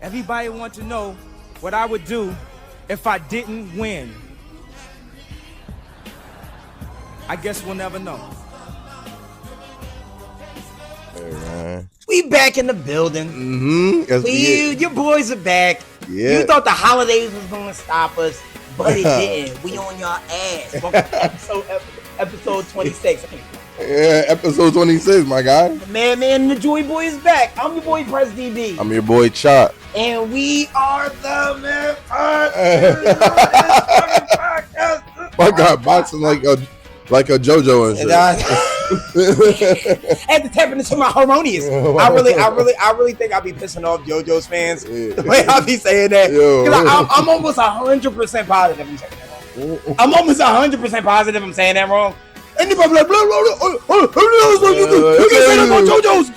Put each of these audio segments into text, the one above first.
Everybody wants to know what I would do if I didn't win. I guess we'll never know. Hey, man. We back in the building. Your boys are back. Yeah. You thought the holidays was gonna stop us, but it didn't. We on your ass. Welcome to episode 26. Yeah, episode 26, my guy. Man, the Joy Boy is back. I'm your boy, Press DB. I'm your boy, Chop. And we are the Man I got boxing like a JoJo and shit. I had to tap into my harmonious. I really think I'll be pissing off JoJo's fans the way I'll be saying that. I'm almost 100% positive I'm saying that wrong. I'm almost 100% positive I'm saying that wrong. Anybody like blah blah blah. You can't say that about JoJo's.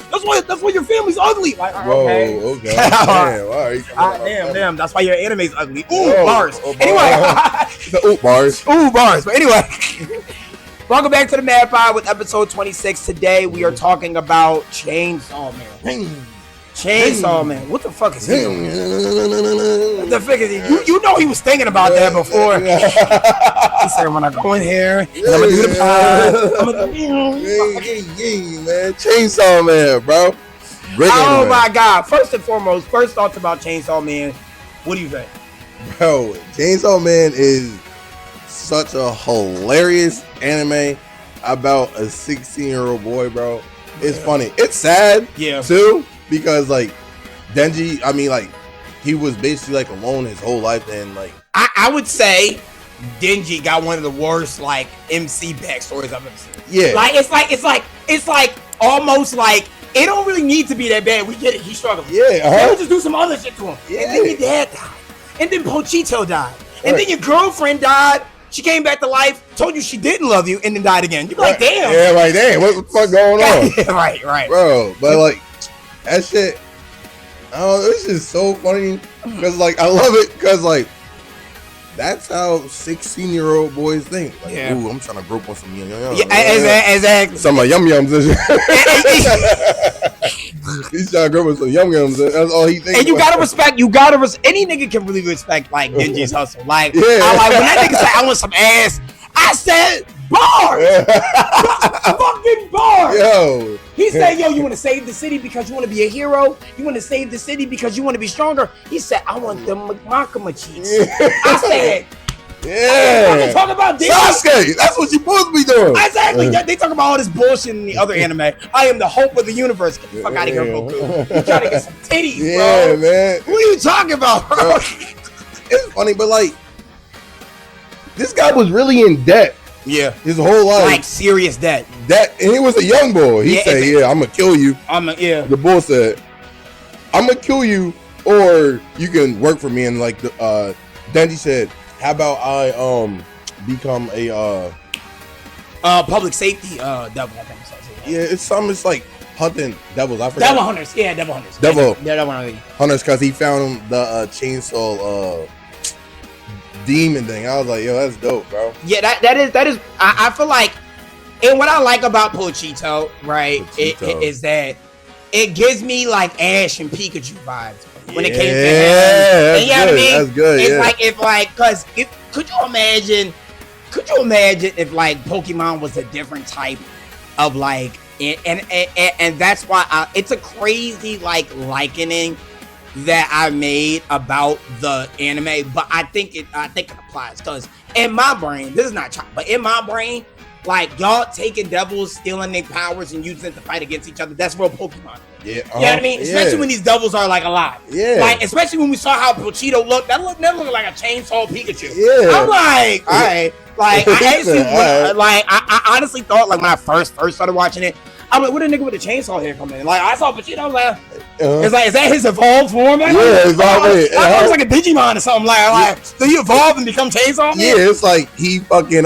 That's why your family's ugly. Like, okay. Damn, all right. Damn. That's why your anime's ugly. Bars. Anyway. Bars. But anyway. Welcome back to the Mad Pod with episode 26. Today we are talking about Chainsaw Man. Chainsaw Man. What the fuck is he doing? What the fuck is he? You know he was thinking about that before. He said, when I go in here, and I'm gonna do the pod. Man. Chainsaw Man, bro. Oh my God. First and foremost, first thoughts about Chainsaw Man. What do you think? Bro, Chainsaw Man is such a hilarious anime about a 16-year-old boy, bro. It's funny. It's sad, too, because like Denji, he was basically like alone his whole life, and like I would say Denji got one of the worst like MC backstories I've ever seen. Yeah, like it's like almost like it don't really need to be that bad. We get it. He's struggling. Yeah, They would just do some other shit to him. Yeah. And then your dad died, and then Pochito died, and then your girlfriend died. She came back to life, told you she didn't love you, and then died again. You're like, damn. Yeah, like, damn, what the fuck going on? Right. Bro, but like, that shit, it's just so funny. Because, like, I love it. Because, like, that's how 16-year-old boys think. Like, ooh, I'm trying to grope on some yum-yums. Yeah, exactly. Some of yum-yums and shit. He's trying to grope on some yum-yums. That's all he thinks. And you gotta respect, any nigga can really respect, like, Denji's hustle. Like, yeah. I like, when that nigga said, I want some ass, I said, bars! Fucking bars! Yo. He said, yo, you want to save the city because you want to be a hero? You want to save the city because you want to be stronger? He said, I want the Makama cheeks. I said, yeah. Talk about this. Sasuke, that's what you're supposed to be doing. Exactly. They talk about all this bullshit in the other anime. I am the hope of the universe. Get the fuck out of here, Goku. You trying to get some titties, bro. Yeah, man. What are you talking about, bro? It's funny, but like, this guy was really in debt. Yeah. His whole life. Like serious debt. And he was a young boy. He said, I'm going to kill you. The bull said, I'm going to kill you or you can work for me. And like, Denji said, how about I become a public safety devil, I think so. Yeah, it's like hunting devils. I forgot. Devil hunters. Yeah, devil hunters. Devil hunters because he found the chainsaw demon thing. I was like, yo, that's dope, bro. Yeah, that is. I feel like, and what I like about Pochito, right, is that it gives me like Ash and Pikachu vibes when it came to him. You know what I mean? That's good. It's because could you imagine if like Pokemon was a different type of like, and that's why it's a crazy like likening that I made about the anime, but I think it applies because in my brain, this is not Chop, but in my brain, like y'all taking devils, stealing their powers, and using it to fight against each other. That's real Pokemon. Yeah, you know what I mean? Especially when these devils are like alive. Yeah. Like especially when we saw how Pochito looked, that looked like a chainsaw Pikachu. Yeah. I'm like, all right. Like I honestly thought like when I first started watching it, I'm like, what a nigga with a chainsaw here coming in? Like I saw Pochito, I was like, it's like, is that his evolved form? Like, yeah, exactly. I thought it was like a Digimon or something. Like, so he evolved and become Chainsaw Man? Yeah, it's like he fucking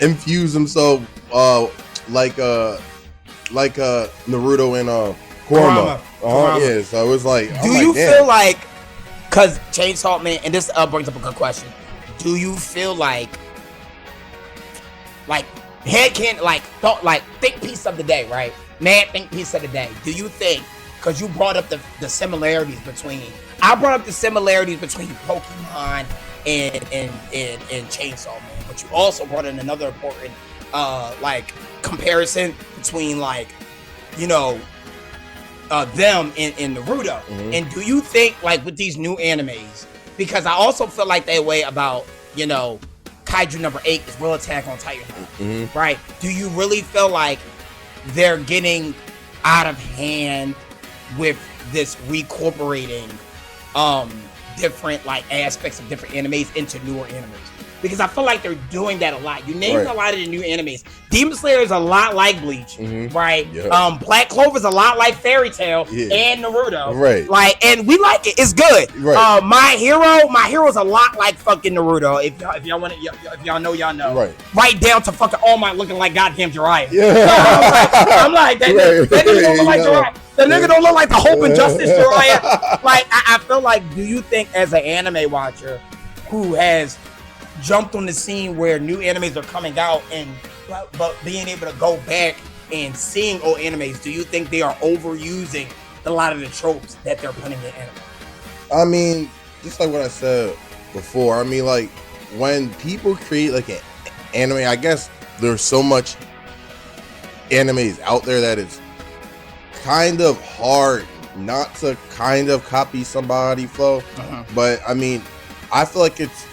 infused himself like Naruto and Kurama. Yeah, so it was like, do you feel like, cause Chainsaw Man, and this brings up a good question. Do you feel like head can think piece of the day, right? Man, think piece of the day. Do you think because you brought up the similarities between. I brought up the similarities between Pokemon and Chainsaw Man, but you also brought in another important like comparison between like, you know, them and Naruto. And do you think like with these new animes, because I also feel like that way about, you know, Kaiju number 8 is Real Attack on Titan, right? Do you really feel like they're getting out of hand with this reincorporating different like aspects of different animes into newer animes? Because I feel like they're doing that a lot. You named a lot of the new animes. Demon Slayer is a lot like Bleach, right? Yeah. Black Clover is a lot like Fairy Tail and Naruto, right? Like, and we like it. It's good. Right. My Hero's a lot like fucking Naruto. If y'all want to, if y'all know, y'all know. Right down to fucking All Might looking like goddamn Jiraiya. Yeah. I'm like that nigga don't look like Jiraiya. The nigga don't look like the Hope and Justice Jiraiya. Like, I feel like, do you think as an anime watcher who has jumped on the scene where new animes are coming out and but being able to go back and seeing old animes, do you think they are overusing a lot of the tropes that they're putting in anime? I mean, just like what I said before, I mean, like when people create like an anime, I guess there's so much animes out there that it's kind of hard not to kind of copy somebody's flow. But I mean, I feel like it's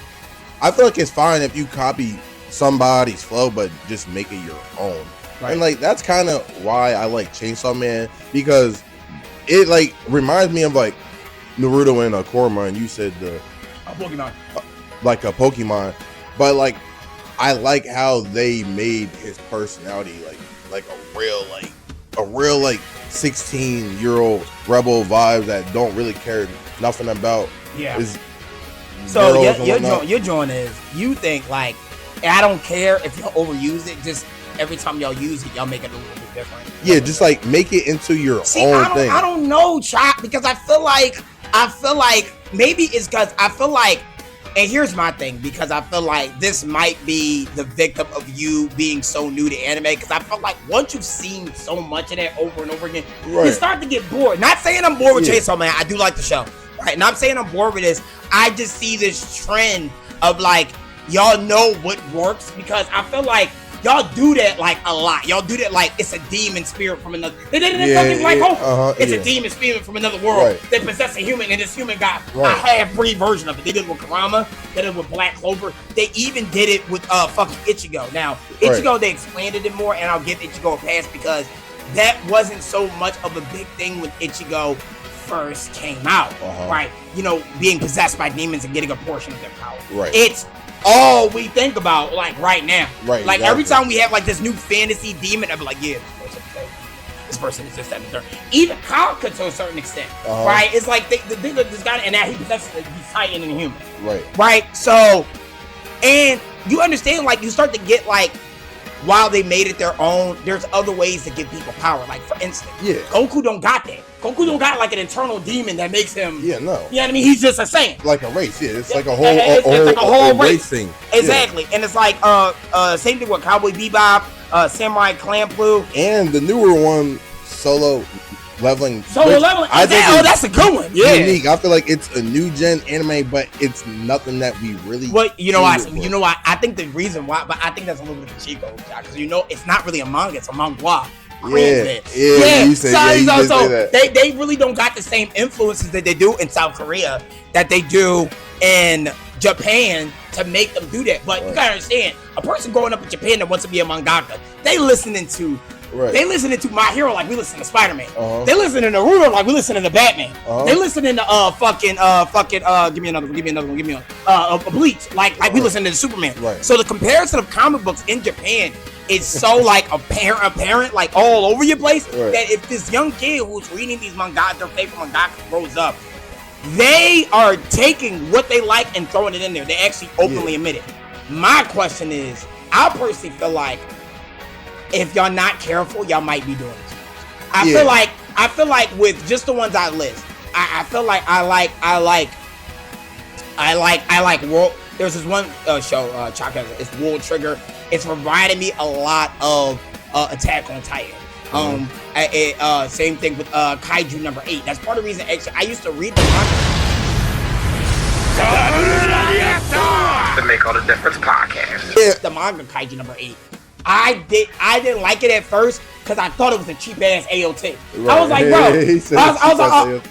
fine if you copy somebody's flow, but just make it your own. Right. And like that's kind of why I like Chainsaw Man, because it like reminds me of like Naruto and Kurama, and you said the Pokemon, like a Pokemon, but like I like how they made his personality like a real 16-year-old rebel vibes that don't really care nothing about his. So your joint is, you think like, I don't care if y'all overuse it, just every time y'all use it, y'all make it a little bit different. Yeah, just like make it into your own thing. I don't know, Chop, because I feel like maybe it's because I feel like, and here's my thing, because I feel like this might be the victim of you being so new to anime, because I feel like once you've seen so much of that over and over again, you start to get bored. Not saying I'm bored with Chainsaw Man, I do like the show. Right, not saying I'm bored with this. I just see this trend of like, y'all know what works, because I feel like y'all do that like a lot. Y'all do that like it's a demon spirit from another. They did it in something like Hope. It's a demon spirit from another world that possess a human, and this human got a half-breed version of it. They did it with Kurama. They did it with Black Clover. They even did it with fucking Ichigo. Now Ichigo, they expanded it more, and I'll give Ichigo a pass because that wasn't so much of a big thing when Ichigo first came out, right? You know, being possessed by demons and getting a portion of their power. Right. It's all we think about, like right now. Right. Like every time we have like this new fantasy demon, I'm like, yeah, this person is just that. Even Kafka to a certain extent, right? It's like this guy, and now he possesses he's Titan and human. Right. Right. So, and you understand, like you start to get like, while they made it their own, there's other ways to give people power. Like for instance, Goku don't got that. Goku don't got like an internal demon that makes him. Yeah, no. You know what I mean? He's just a saint. Like a race. Yeah, it's like a whole race thing. Exactly, and it's like same thing with Cowboy Bebop, Samurai Champloo, and the newer one, Solo Leveling. I think that's a good one. Yeah, unique. I feel like it's a new gen anime, but it's nothing that we really. Well, you know why? I think the reason why, but I think that's a little bit of Chico, because you know it's not really a manga; it's a manga. You said that. They really don't got the same influences that they do in South Korea that they do in Japan to make them do that. But you gotta understand, a person growing up in Japan that wants to be a mangaka, they listening to My Hero like we listen to Spider-Man. They listening to Naruto like we listening to Batman. They listening to give me another one, Bleach like we listening to Superman. Right. So the comparison of comic books in Japan is so like apparent like all over your place that if this young kid who's reading these manga, their favorite mangaka, grows up, they are taking what they like and throwing it in there. They actually openly admit it. My question is, I personally feel like if y'all not careful, y'all might be doing it. I feel like with just the ones I list, I feel like I like World. There's this one show, Chaka, it's World Trigger. It's reminding me a lot of Attack on Titan. Same thing with Kaiju number 8. That's part of the reason. Actually, I used to read the manga. The Make All the Difference podcast. Yeah. The manga Kaiju number 8. I didn't like it at first because I thought it was a cheap ass AOT. Right. I was like, bro,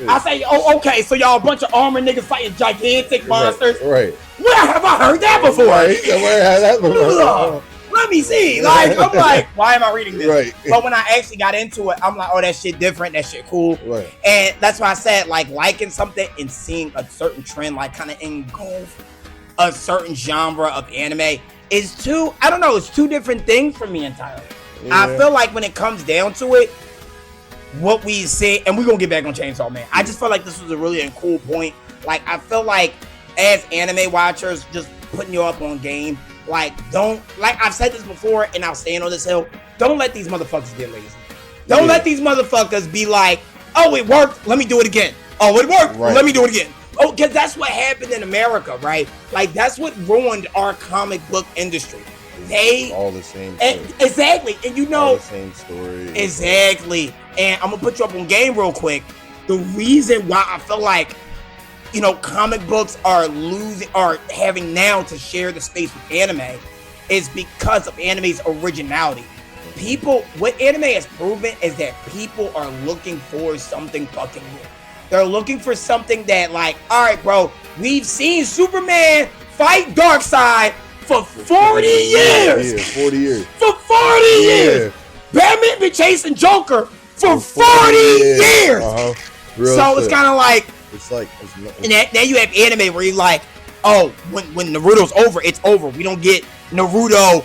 I say, oh, okay, so y'all a bunch of armored niggas fighting gigantic monsters. Right. Where have I heard that before? Right. Where have that before? Let me see. Like, I'm like, why am I reading this? Right. But when I actually got into it, I'm like, oh, that shit different. That shit cool. Right. And that's why I said, like, liking something and seeing a certain trend, like, kind of engulf a certain genre of anime is two, I don't know, it's two different things for me entirely. Yeah. I feel like when it comes down to it, what we see, and we're going to get back on Chainsaw Man. I just felt like this was a really cool point. Like, I feel like as anime watchers, just putting you up on game, like, don't, like I've said this before and I'll stand on this hill, don't let these motherfuckers get lazy. Don't let these motherfuckers be like, oh, it worked, let me do it again. Oh, it worked, let me do it again. Oh, because that's what happened in America, right? Like, that's what ruined our comic book industry. They all the same exactly, and you know, all the same story. Exactly. And I'm gonna put you up on game real quick. The reason why I feel like, you know, comic books are having now to share the space with anime is because of anime's originality. What anime has proven is that people are looking for something fucking new. They're looking for something that, like, all right, bro, we've seen Superman fight Darkseid for 40 years. Yeah, 40 years. For 40 years. Batman been chasing Joker for 40 years. So it's kind of like, and now you have anime where you're like, oh, when Naruto's over, it's over. We don't get Naruto,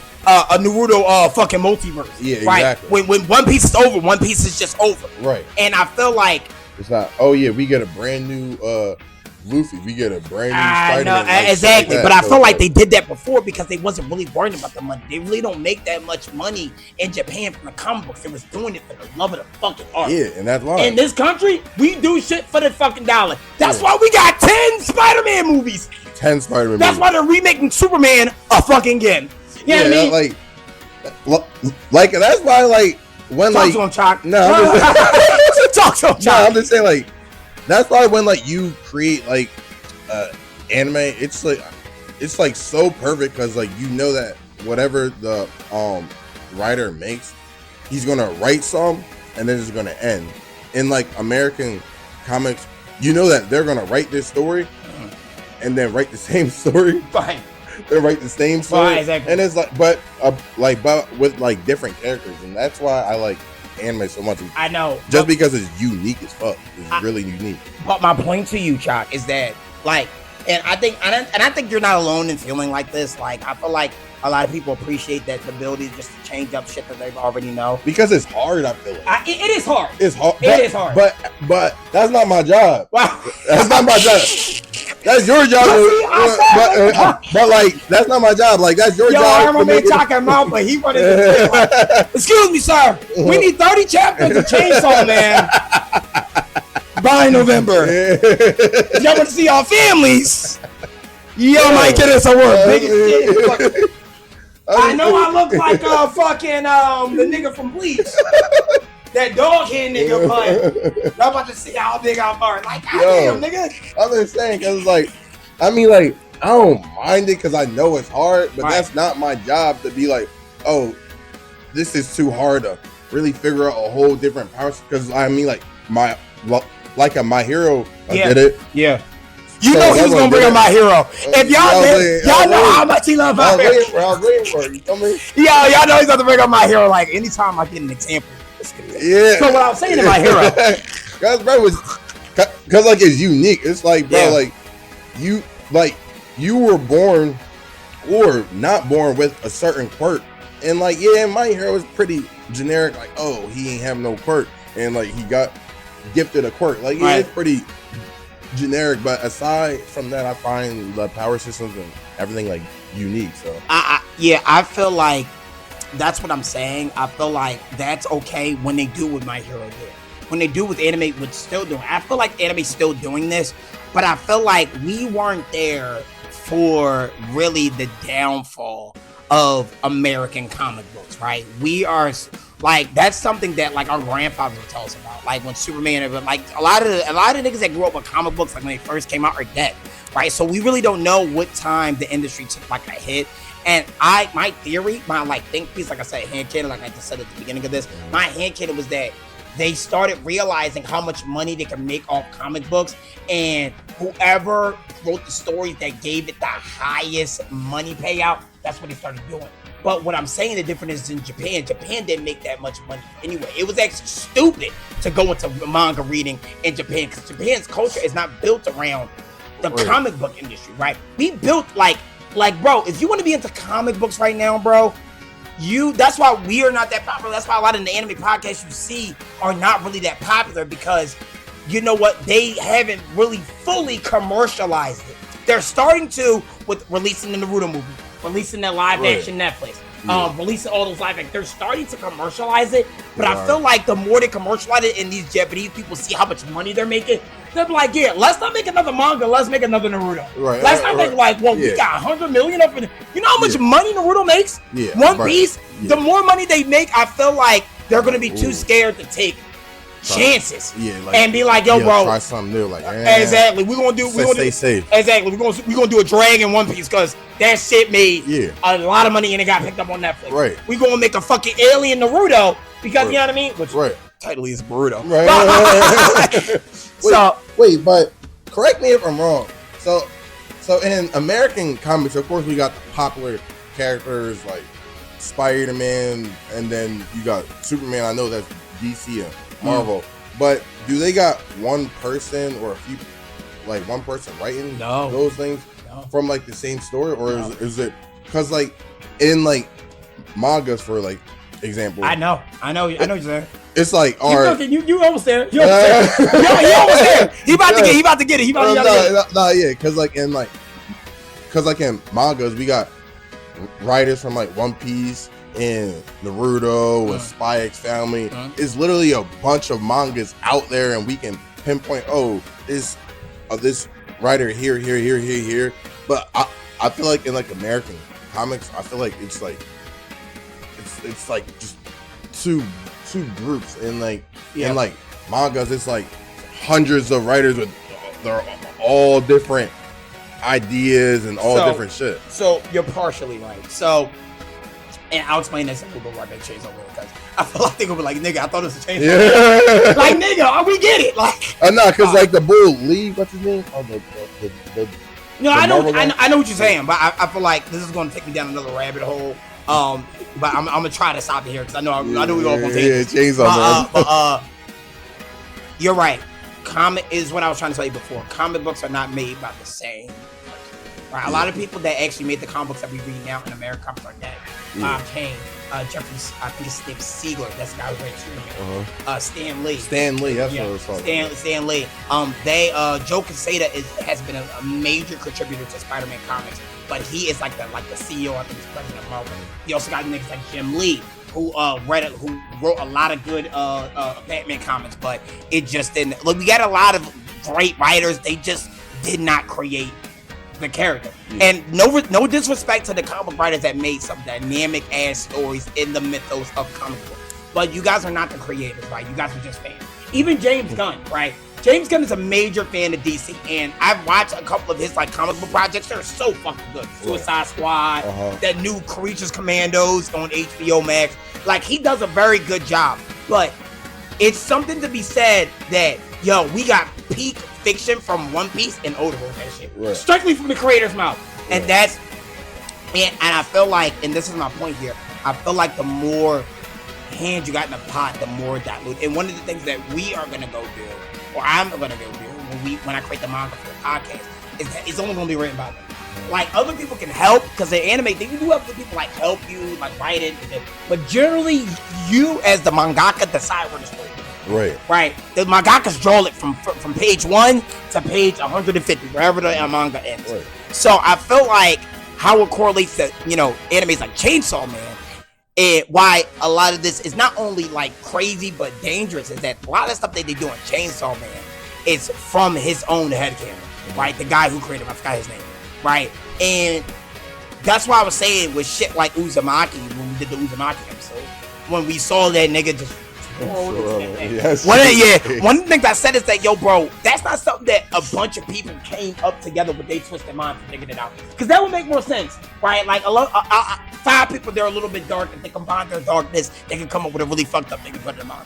fucking multiverse. Yeah, right? Exactly. When One Piece is over, One Piece is just over. Right. And I feel like it's not, oh yeah, we get a brand new Luffy, we get a brand new Spider-Man. Like, exactly, but I feel like they did that before because they wasn't really worrying about the money. They really don't make that much money in Japan from the comic books. They was doing it for the love of the fucking art. Yeah, and that's why. In this country, we do shit for the fucking dollar. That's why we got 10 Spider-Man movies. 10 Spider-Man That's why they're remaking Superman a fucking again. You know what I mean? Like that's why, like, when talk like to him, Chalk. No, I'm talk to him, Chalk. No, I'm just saying, like, that's why when like you create like anime, it's like so perfect because like you know that whatever the writer makes, he's gonna write some and then it's gonna end. In like American comics, you know that they're gonna write this story and then write the same story. Fine. They write the same story, exactly. And it's like, but with like different characters, and that's why I like anime so much. I know, just because it's unique as fuck. It's really unique. But my point to you, Chalk, is that like, and I think you're not alone in feeling like this. Like, I feel like a lot of people appreciate that ability just to change up shit that they already know. Because it's hard. I feel like it is hard. It's hard. It is hard. But that's not my job. Wow. That's not my job. That's your job. But like, that's not my job. Like, that's your job. I remember me talking about, but he wanted to like, excuse me, sir. We need 30 chapters of Chainsaw Man by November. Y'all want to see our families? Y'all might get us a work. I know I look like fucking the nigga from Bleach. That dog head nigga, but I'm about to see how big I'm burning. Like, goddamn, nigga. I'm just saying, because it's like, I mean, like, I don't mind it because I know it's hard, but that's not my job to be like, oh, this is too hard to really figure out a whole different power. Because I mean, like, My Hero, I did it. Yeah. You know he was gonna bring up My Hero. If y'all know how much he loves My Hero. I was waiting for it. You feel me? Yeah, y'all know he's gonna bring up My Hero. Like, anytime I get an example. Yeah. So what I was saying in My Hero, because like it's unique. It's like, bro, like you were born or not born with a certain quirk, and like My Hero is pretty generic. Like, oh, he ain't have no quirk, and like he got gifted a quirk. Like, it's pretty generic. But aside from that, I find the power systems and everything like unique. So I feel like. That's what I'm saying. I feel like that's okay when they do what My Hero did. When they do with anime, what's still doing. I feel like anime's still doing this, but I feel like we weren't there for really the downfall of American comic books, right? We are Like that's something that like our grandfathers would tell us about. Like when Superman, like a lot of niggas that grew up with comic books, like when they first came out, are dead, right? So we really don't know what time the industry took like a hit. And my theory, my like think piece, like I said, hand-canon, like I just said at the beginning of this, my hand-canon was that they started realizing how much money they can make off comic books, and whoever wrote the stories that gave it the highest money payout, that's what they started doing. But what I'm saying, the difference is in Japan. Japan didn't make that much money anyway. It was actually stupid to go into manga reading in Japan because Japan's culture is not built around the comic book industry, right? We built like, bro, if you want to be into comic books right now, bro, that's why we are not that popular. That's why a lot of the anime podcasts you see are not really that popular because, you know what, they haven't really fully commercialized it. They're starting to with releasing the Naruto movie, releasing that live action Netflix, releasing all those live action. They're starting to commercialize it, but I feel like the more they commercialize it and these Japanese people see how much money they're making, they'll be like, yeah, let's not make another manga, let's make another Naruto. Let's not make like, well, we got 100 million up in. You know how much money Naruto makes? One Piece. The more money they make, I feel like they're gonna be too scared to take chances. And be like, yo, bro, try something new. Like, exactly. We're gonna stay safe. Exactly. We're gonna do a Dragon One Piece because that shit made a lot of money and it got picked up on Netflix. Right. We're gonna make a fucking alien Naruto because you know what I mean? Which title is Boruto. Wait, but correct me if I'm wrong. So in American comics, of course, we got the popular characters like Spider-Man, and then you got Superman. I know that's DC and Marvel, but do they got one person or a few, like one person writing those things from like the same story, or is it because like in like mangas for like example? I know what you're saying. It's like, you almost there. You almost there. He about to get it. Because like in mangas, we got writers from like One Piece and Naruto and Spy X Family. It's literally a bunch of mangas out there, and we can pinpoint, this writer here. But I feel like in like American comics, I feel like it's like just two groups, and like in like mangas, it's like hundreds of writers with they're all different ideas and all different shit. So you're partially right. So, and I'll explain this a little bit why they changed over because I feel like they're gonna be like, nigga, I thought it was a change. Like, nigga, we get it. Like, no, because like the bull Lee, what's his name? I know what you're saying, but I feel like this is gonna take me down another rabbit hole. But I'm gonna try to stop it here because I know we all gonna take chainsaw. You're right. Comic is what I was trying to tell you before. Comic books are not made by the same person, right? A lot of people that actually made the comic books that we read now in American comics are dead. Bob Kane, Jeffrey, I think his name's Siegler. That's the guy who read Superman. Stan Lee. Stan Lee, that's what it was called. Stan Lee. Joe Quesada has been a major contributor to Spider-Man comics, but he is like the CEO. I think he's president of Marvel. You also got niggas like Jim Lee, who wrote a lot of good Batman comics, but it just didn't. Look, we got a lot of great writers. They just did not create the character. And no disrespect to the comic writers that made some dynamic ass stories in the mythos of comic books, but you guys are not the creators, right? You guys are just fans. Even James Gunn, right? James Gunn is a major fan of DC, and I've watched a couple of his like comic book projects. They're so fucking good. Suicide Squad, that new Creatures Commandos on HBO Max. Like, he does a very good job. But it's something to be said that, yo, we got peak fiction from One Piece and Oda wrote that shit. Strictly from the creator's mouth. And that's, and I feel like, and this is my point here, I feel like the more hands you got in the pot, the more dilute. And one of the things that we are gonna go do, or I'm gonna go do when I create the manga for the podcast, is that it's only gonna be written by them. Like, other people can help because they're anime. They do have people like help you, like write it, but generally, you as the mangaka decide where the story is. Right. The mangakas draw it from page 1 to page 150, wherever the manga ends. So I feel like how it correlates to animes like Chainsaw Man. And why a lot of this is not only like crazy but dangerous is that a lot of stuff that they do in Chainsaw Man is from his own headcanon, right? The guy who created him, I forgot his name, right? And that's why I was saying with shit like Uzumaki, when we did the Uzumaki episode, when we saw that nigga just. Yes. One of the things I said is that, yo, bro, that's not something that a bunch of people came up together with they twisted mind for figuring it out. Because that would make more sense, right? Like, 5 people, they're a little bit dark. If they combine their darkness, they can come up with a really fucked up thing and put it in mind.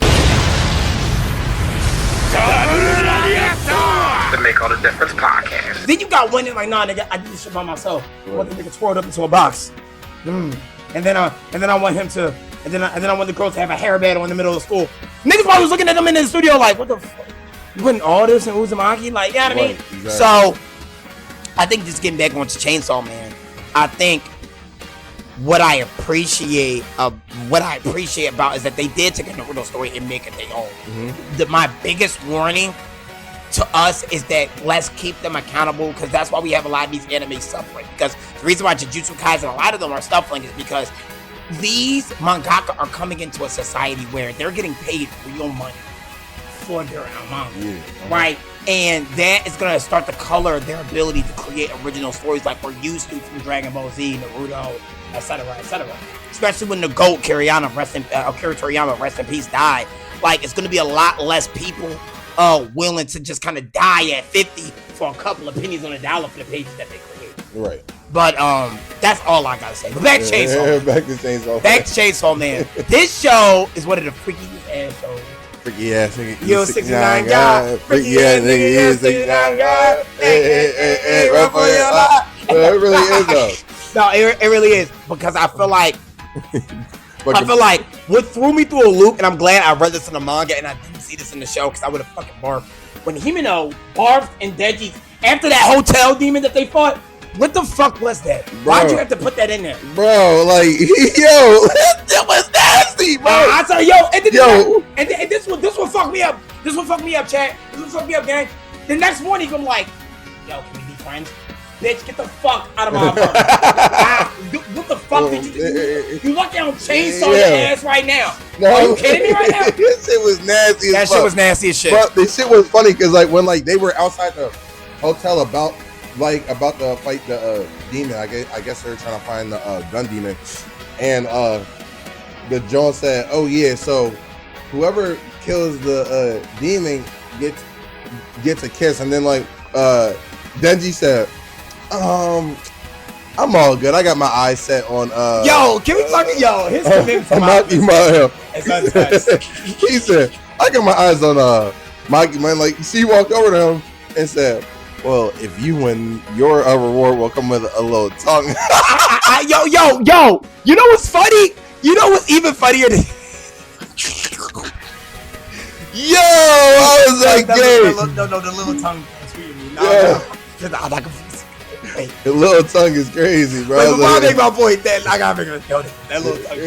The Make All the Difference podcast. Then you got one that's like, nah, nigga, I do this shit by myself. I want the nigga twirled up into a box. And then I want him to. And then I want the girls to have a hairband in the middle of the school. Niggas probably was looking at them in the studio like, what the fuck? You putting all this in Uzumaki? Like, you know what I mean? Exactly. So, I think just getting back onto Chainsaw Man, I think what I appreciate about is that they did take a Naruto story and make it their own. My biggest warning to us is that let's keep them accountable, because that's why we have a lot of these anime suffering. Because the reason why Jujutsu Kaisen, a lot of them are suffering, is because these mangaka are coming into a society where they're getting paid real money for their manga, right? And that is going to start to color their ability to create original stories like we're used to from Dragon Ball Z, Naruto, etc., etc. Especially when the GOAT, Akira Toriyama, rest in peace, died. Like, it's going to be a lot less people willing to just kind of die at 50 for a couple of pennies on a dollar for the pages that they create. Right. But that's all I gotta say. But back to Chainsaw. Back to Chainsaw. Back to Chainsaw Man. This show is one of the freakiest ass shows. Freaky ass nigga. Yo, 69 guy. Freaky ass nigga. You 69 guy. Hey, run for your life. It really is though. No, it really is, because I feel like what threw me through a loop, and I'm glad I read this in the manga and I didn't see this in the show, because I would have fucking barfed. When Himeno barfed and Deji after that hotel demon that they fought. What the fuck was that? Bro, why'd you have to put that in there? Bro, like, yo, that was nasty, bro. I tell you, and this one fucked me up. This one fucked me up, chat. This one fucked me up, gang. The next morning, I'm like, yo, can we be friends? Bitch, get the fuck out of my apartment. What the fuck did you do? You lucky I don't chainsaw your ass right now. No, are you kidding me right now? This shit was nasty as fuck. That shit was nasty as shit. Bro, this shit was funny, because, like, when, like, they were outside the hotel about to fight the demon, I guess they were trying to find the gun demon, and the Jones said, "Oh yeah, so whoever kills the demon gets a kiss," and then like Denji said, "I'm all good. I got my eyes set on." Yo, can we talk? Yo, his commitment. He said, "I got my eyes on Maki Man." Like, she walked over to him and said, "Well, if you win, your reward will come with a little tongue." Yo. You know what's funny? You know what's even funnier than... Yo, I was like, "Gay." No, the little tongue. The little tongue is crazy, bro. Wait, before I make my point, I gotta make it. Yo, that little tongue.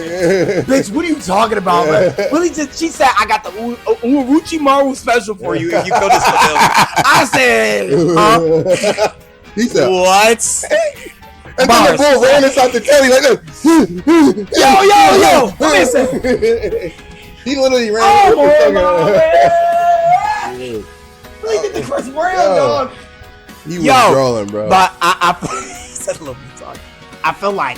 Bitch, what are you talking about, man? Really, she said, "I got the Uruchimaru special for you if you kill this little." I said, huh? He said, what? And then the bull ran inside the telly like that. Yo, listen. He literally ran. Really did the Chris Brown, dog. He was rolling, bro. But I said a little bit talk. I feel like,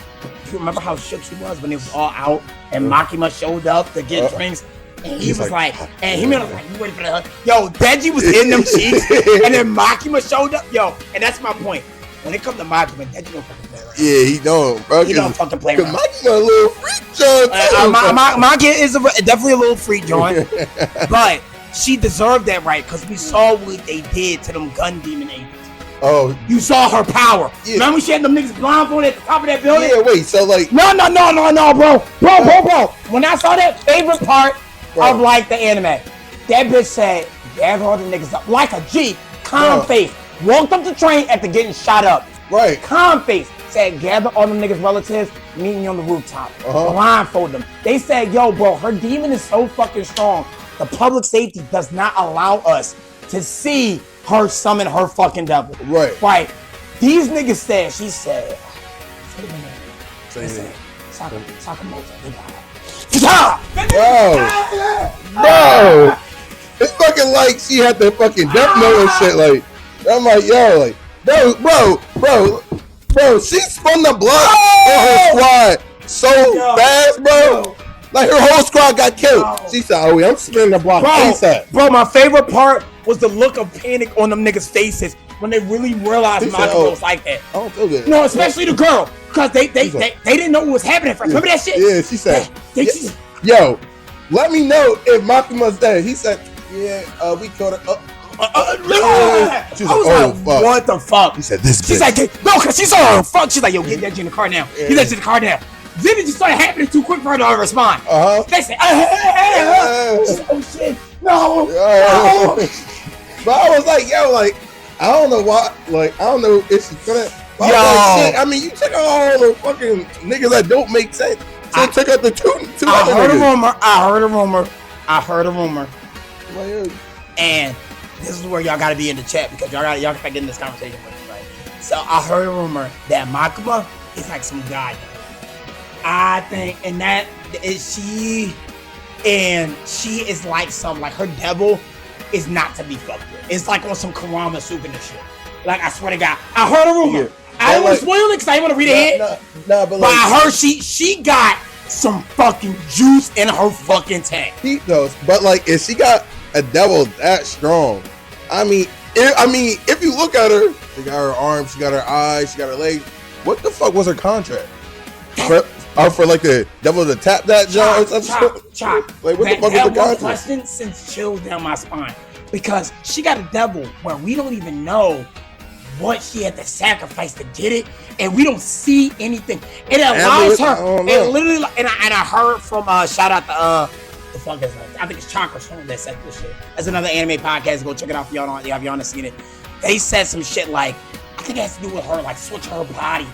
you remember how shook he was when it was all out and Makima showed up to get drinks? And he was like, and he was like, you ready for that? Yo, Deji was in them cheeks, and then Makima showed up. Yo, and that's my point. When it comes to Makima, Deji don't fucking play around. Yeah, he don't, bro. He don't fucking play around. Makima a little freak joint. Makima is definitely a little freak joint, but she deserved that, right? Because we saw what they did to them gun demon agents. Oh, you saw her power. Yeah. Remember she had them niggas blindfolded at the top of that building? Yeah, wait, so like... No, bro. When I saw that favorite part of like the anime, that bitch said, gather all the niggas up like a G, calm face. Walked up the train after getting shot up. Right. Calm face. Said, gather all them niggas relatives, meet me on the rooftop. Blindfold them. They said, yo, bro, her demon is so fucking strong. The public safety does not allow us to see her summon her fucking devil. Right. These niggas said, she said, Sakamoto. Bro. It's fucking like she had the fucking death note and shit. Like, I'm like, yo, like, bro, she spun the block on her squad so fast, bro. Like her whole squad got killed. Bro. She said, "Oh, yeah, I'm spinning the block ASAP." Bro, my favorite part was the look of panic on them niggas' faces when they really realized Makima was like that. I don't feel good. No, especially the girl, because they didn't know what was happening at first. Remember that shit? Yeah, she said, They- "Yo, let me know if Makima's dead." He said, "Yeah, we killed her." I was like, fuck. what the fuck? He said, "This She's bitch." like, no, because she saw her fuck. She's like, yo, get that shit in the car now. Get that shit in the car now. Then it just started happening too quick for her to respond. They said, she's like, oh shit, no. But I was like, yo, like, I don't know why, like, I don't know if she's gonna. Yo, like, I mean, you check out all the fucking niggas that don't make sense. So check out the two I heard niggas. I heard a rumor. And this is where y'all gotta be in the chat because y'all gotta get in this conversation with me, right? So I heard a rumor that Makima is like some guy. I think, and that is she is like some, like her devil is not to be fucked with. It's like on some Kurama Super and shit. Like, I swear to God, I heard a rumor. Yeah. I don't want to spoil it because I didn't want to read it. But I heard she got some fucking juice in her fucking tank. He knows, but like, if she got a devil that strong, I mean, if you look at her, she got her arms, she got her eyes, she got her legs. What the fuck was her contract? For like the devil to tap that jar or something? Chop. Like, what the fuck is the contract? That question sends chills down my spine because she got a devil where we don't even know what she had to sacrifice to get it, and we don't see anything. It allows her. It literally, and I heard from shout out to the fuck is that? I think it's Chakra Stone that said this shit. That's another anime podcast. Go check it out if y'all not seen it. They said some shit like, I think it has to do with her like switching her body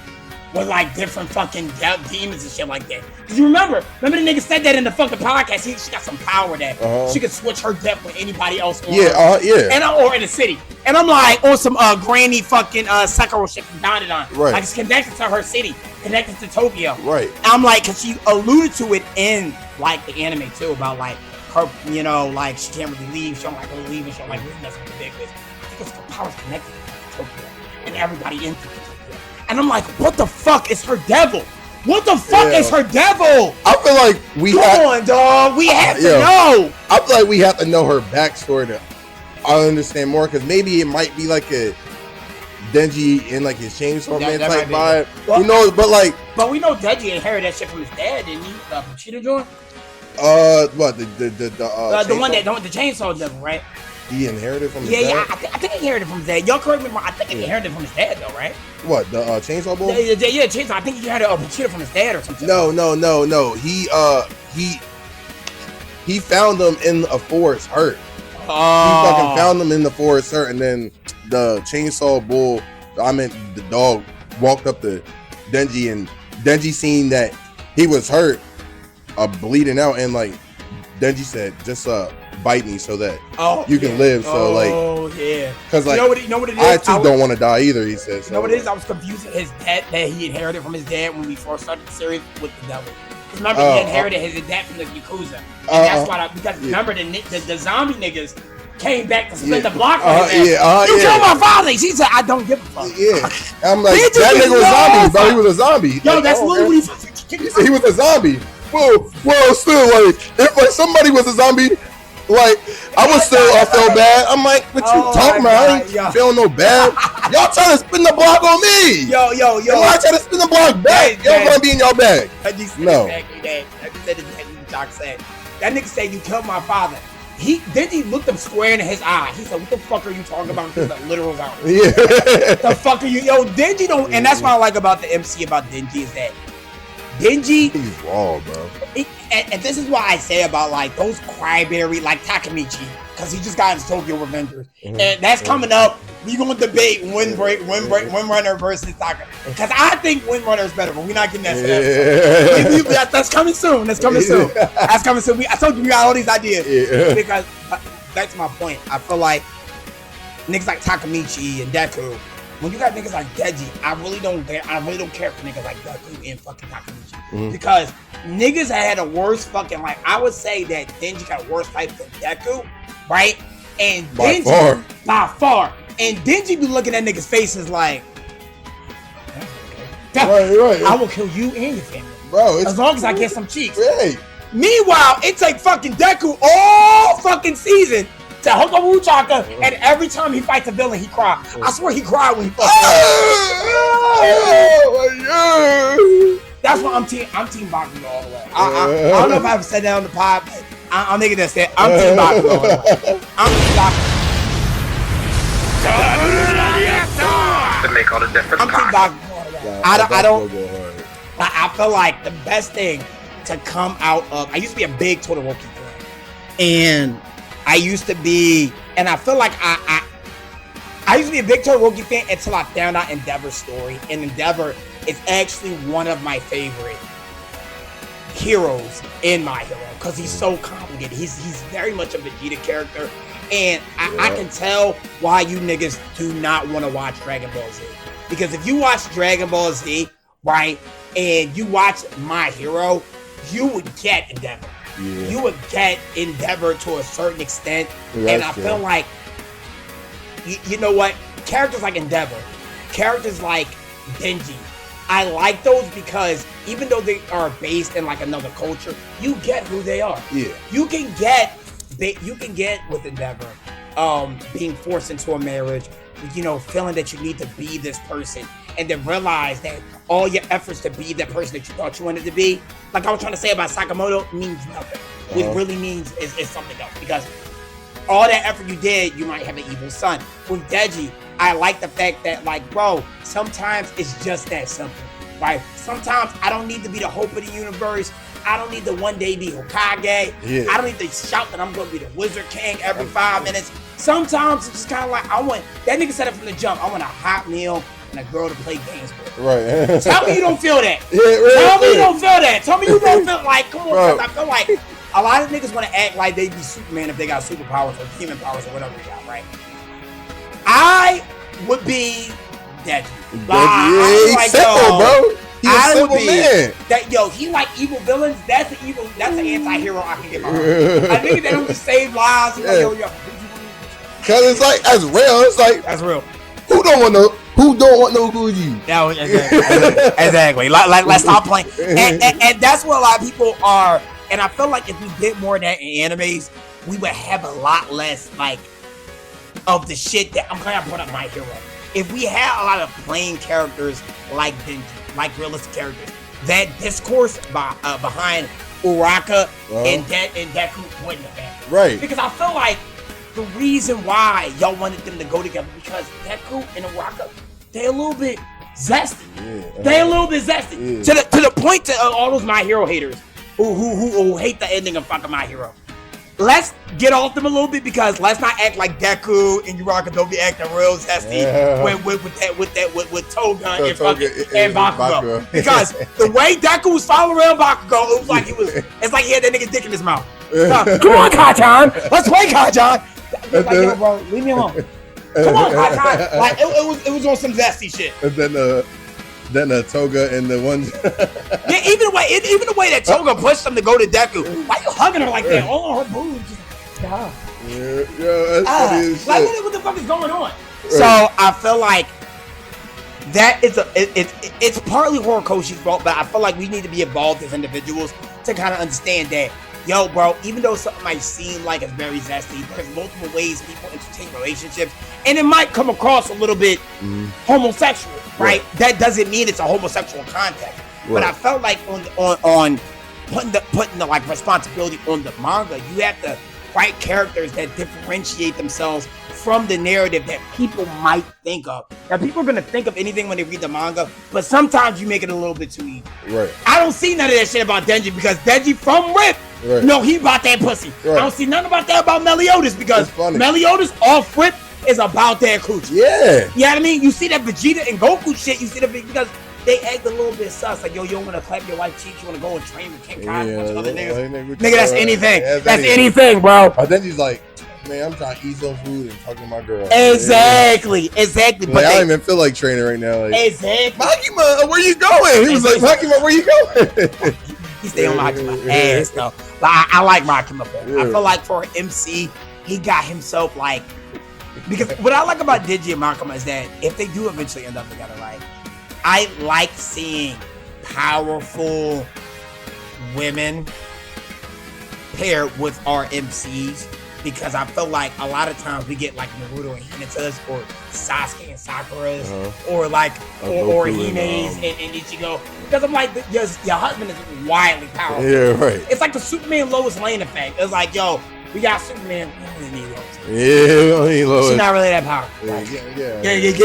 with like different fucking demons and shit like that. Cause you remember the nigga said that in the fucking podcast. She got some power that she could switch her death with anybody else. Yeah. And or in the city. And I'm like on some granny fucking Sekiro shit from Dandadan. Right. Like it's connected to her city, connected to Tokyo. Right. And I'm like, cause she alluded to it in like the anime too about like her, you know, like she can't really leave. She don't like really leaving. She don't like leaving. That's what the big is. Because her power's connected to Tokyo and everybody in Tokyo. And I'm like, what the fuck is her devil? What the fuck is her devil? I feel like Come on, dog. We have to know. I feel like we have to know her backstory to understand more, because maybe it might be like a Denji in like his Chainsaw Man type vibe. Who knows? But we know Denji inherited that shit from his dad, didn't he? From Cheetah Joint? What the one that the Chainsaw devil, right? He inherited from his dad? Yeah, I think he inherited from his dad. Y'all correct me wrong. I think he inherited from his dad, though, right? What, the Chainsaw Bull? Yeah, Chainsaw. I think he inherited Cheetah from his dad or something. No. He found them in a forest hurt. He fucking found them in the forest hurt, and then the Chainsaw Bull, the dog, walked up to Denji, and Denji seen that he was hurt, bleeding out, and like Denji said, just bite me so that you can live. So because like you know what it is? I too don't want to die either. He says. You know what it is? I was confusing his dad that he inherited from his dad when we first started the series with the devil. Remember, he inherited his dad from the Yakuza, and that's why. Because remember, the zombie niggas came back to spin the block on his ass. You killed my father. She said, "I don't give a fuck." Yeah, I'm like, that nigga was zombie, bro. He was a zombie. Yo, that's literally what he said. He was a zombie. Well, still, like, if like somebody was a zombie, like, I would still feel bad. I'm like, what you talking about? I ain't feeling no bad. Y'all trying to spin the block on me. Yo. If I try to spin the block back, y'all gonna be in y'all bag. No. That nigga said, you killed my father. Then he looked him square in his eye. He said, what the fuck are you talking about? Because the literal out. Yeah. The fuck are you? Yo, Denji don't, and that's what I like about the MC about Denji is that Denji, he's raw, bro. And this is why I say about like those cryberry, like Takemichi, because he just got his Tokyo Revengers, and that's coming up. We gonna debate Windrunner versus Taka, because I think Windrunner is better, but we're not getting that. That's coming soon. That's coming soon. I told you we got all these ideas because that's my point. I feel like niggas like Takemichi and Deku. When you got niggas like Denji, I really don't care for niggas like Deku and fucking Takemichi. Because niggas had a worse fucking, like, I would say that Denji got a worse fight than Deku, right? And Denji, by far. And Denji be looking at niggas' faces like, right. I will kill you and your family. Bro, as long as I get some cheeks. Hey, Meanwhile, it take fucking Deku all fucking season to hook up with Chaka, and every time he fights a villain, he cry. I swear he cried when he fucking. That's why I'm team Bakugo all the way. I don't know if I ever said that on the pod, but I'm making that stand. I'm team Bakugo all the way. I'm team Bakugo. To make all the difference I'm team possible. Bakugo all the way. I don't. I feel like the best thing to come out of. I used to be a big Todoroki fan, and I used to be, and I feel like I used to be a big Todoroki fan until I found out Endeavor's story. And Endeavor is actually one of my favorite heroes in My Hero because he's so complicated. He's very much a Vegeta character, and I can tell why you niggas do not want to watch Dragon Ball Z. Because if you watch Dragon Ball Z, right, and you watch My Hero, you would get Endeavor. Yeah. You would get Endeavor to a certain extent, and I feel like, you know what, characters like Endeavor, characters like Denji, I like those because even though they are based in like another culture, you get who they are. Yeah, you can get with Endeavor, being forced into a marriage, you know, feeling that you need to be this person, and then realize that all your efforts to be that person that you thought you wanted to be, like I was trying to say about Sakamoto, means nothing. What it really means is something else, because all that effort you did, you might have an evil son. With Deji, I like the fact that, like, bro, sometimes it's just that simple, right? Sometimes I don't need to be the hope of the universe. I don't need to one day be Hokage. Yeah. I don't need to shout that I'm going to be the Wizard King every 5 minutes. Sometimes it's just kind of like, I want, that nigga said it from the jump, I want a hot meal and a girl to play games with. Right. Tell me you don't feel that. Yeah, right, Tell me you don't feel that. Tell me you don't feel like, come on, because I feel like a lot of niggas want to act like they be Superman if they got superpowers or demon powers or whatever they got, right? I would be Deji. He's simple, bro. He's a simple man. That, yo, he like evil villains. That's an anti-hero I can get behind. I think they don't just save lives. Like, yo. Cause it's like, that's real. It's like, that's real. Who don't want no Gucci? Yeah, exactly. Like, stop playing. And that's what a lot of people are. And I feel like if we did more of that in animes, we would have a lot less, like, of the shit that I'm glad I brought up My Hero. If we had a lot of plain characters like Denji, like realistic characters, that discourse behind Uraka and Deku wouldn't have happened. Right. Because I feel like the reason why y'all wanted them to go together, because Deku and Uraka, they're a little bit zesty. Yeah. They're a little bit zesty. Yeah. To the point to all those My Hero haters who hate the ending of fucking My Hero. Let's get off them a little bit, because let's not act like Deku and Uraka don't be acting real zesty with Toga and Bakugo. Because the way Deku was following around Bakugo, it was like it's like he had that nigga's dick in his mouth. Come on, Kacchan, let's play Kacchan. Like, yo, bro, leave me alone. Come on, Kacchan. Like it was on some zesty shit. And then Toga and the one. Yeah, even the way that Toga pushed him to go to Deku. Why you hugging her like that? All on her boobs. Stop. Yeah, that's funny as shit. Like what the fuck is going on? Right. So I feel like that is it's partly Horikoshi's fault, but I feel like we need to be involved as individuals to kind of understand that, yo, bro, even though something might seem like it's very zesty, there's multiple ways people entertain relationships, and it might come across a little bit homosexual, right? That doesn't mean it's a homosexual context. Right. But I felt like on putting the like responsibility on the manga, you have to write characters that differentiate themselves from the narrative that people might think of. Now, people are gonna think of anything when they read the manga, but sometimes you make it a little bit too easy. Right. I don't see none of that shit about Denji, because Denji from RIP, no, he about that pussy. Right. I don't see nothing about that about Meliodas, because Meliodas off RIP is about that coochie. Yeah. You know what I mean? You see that Vegeta and Goku shit, you see that because they act a little bit sus. Like, yo, you don't want to clap your wife's cheeks, you want to go and train with Ken Kai and a bunch of other niggas. Nigga, that's anything. That's anything, bro. But then he's like, man, I'm trying to eat some food and talk to my girl. Exactly. Like, but I don't even feel like training right now. Like, exactly. Makima, where you going? He was like, Makima, where you going? He stay on Makima ass, though. But I like Makima, bro. I feel like for MC, he got himself like, because what I like about Digi and Makima is that if they do eventually end up together, right, I like seeing powerful women paired with our MCs because I feel like a lot of times we get like Naruto and Hinata's or Sasuke and Sakura's or like or Hine's and Ichigo because I'm like your husband is wildly powerful. Yeah, right. It's like the Superman Lois Lane effect. It's like, yo, we got Superman. We don't really need Lois. Yeah, we don't need Lois. She's not really that powerful. Like,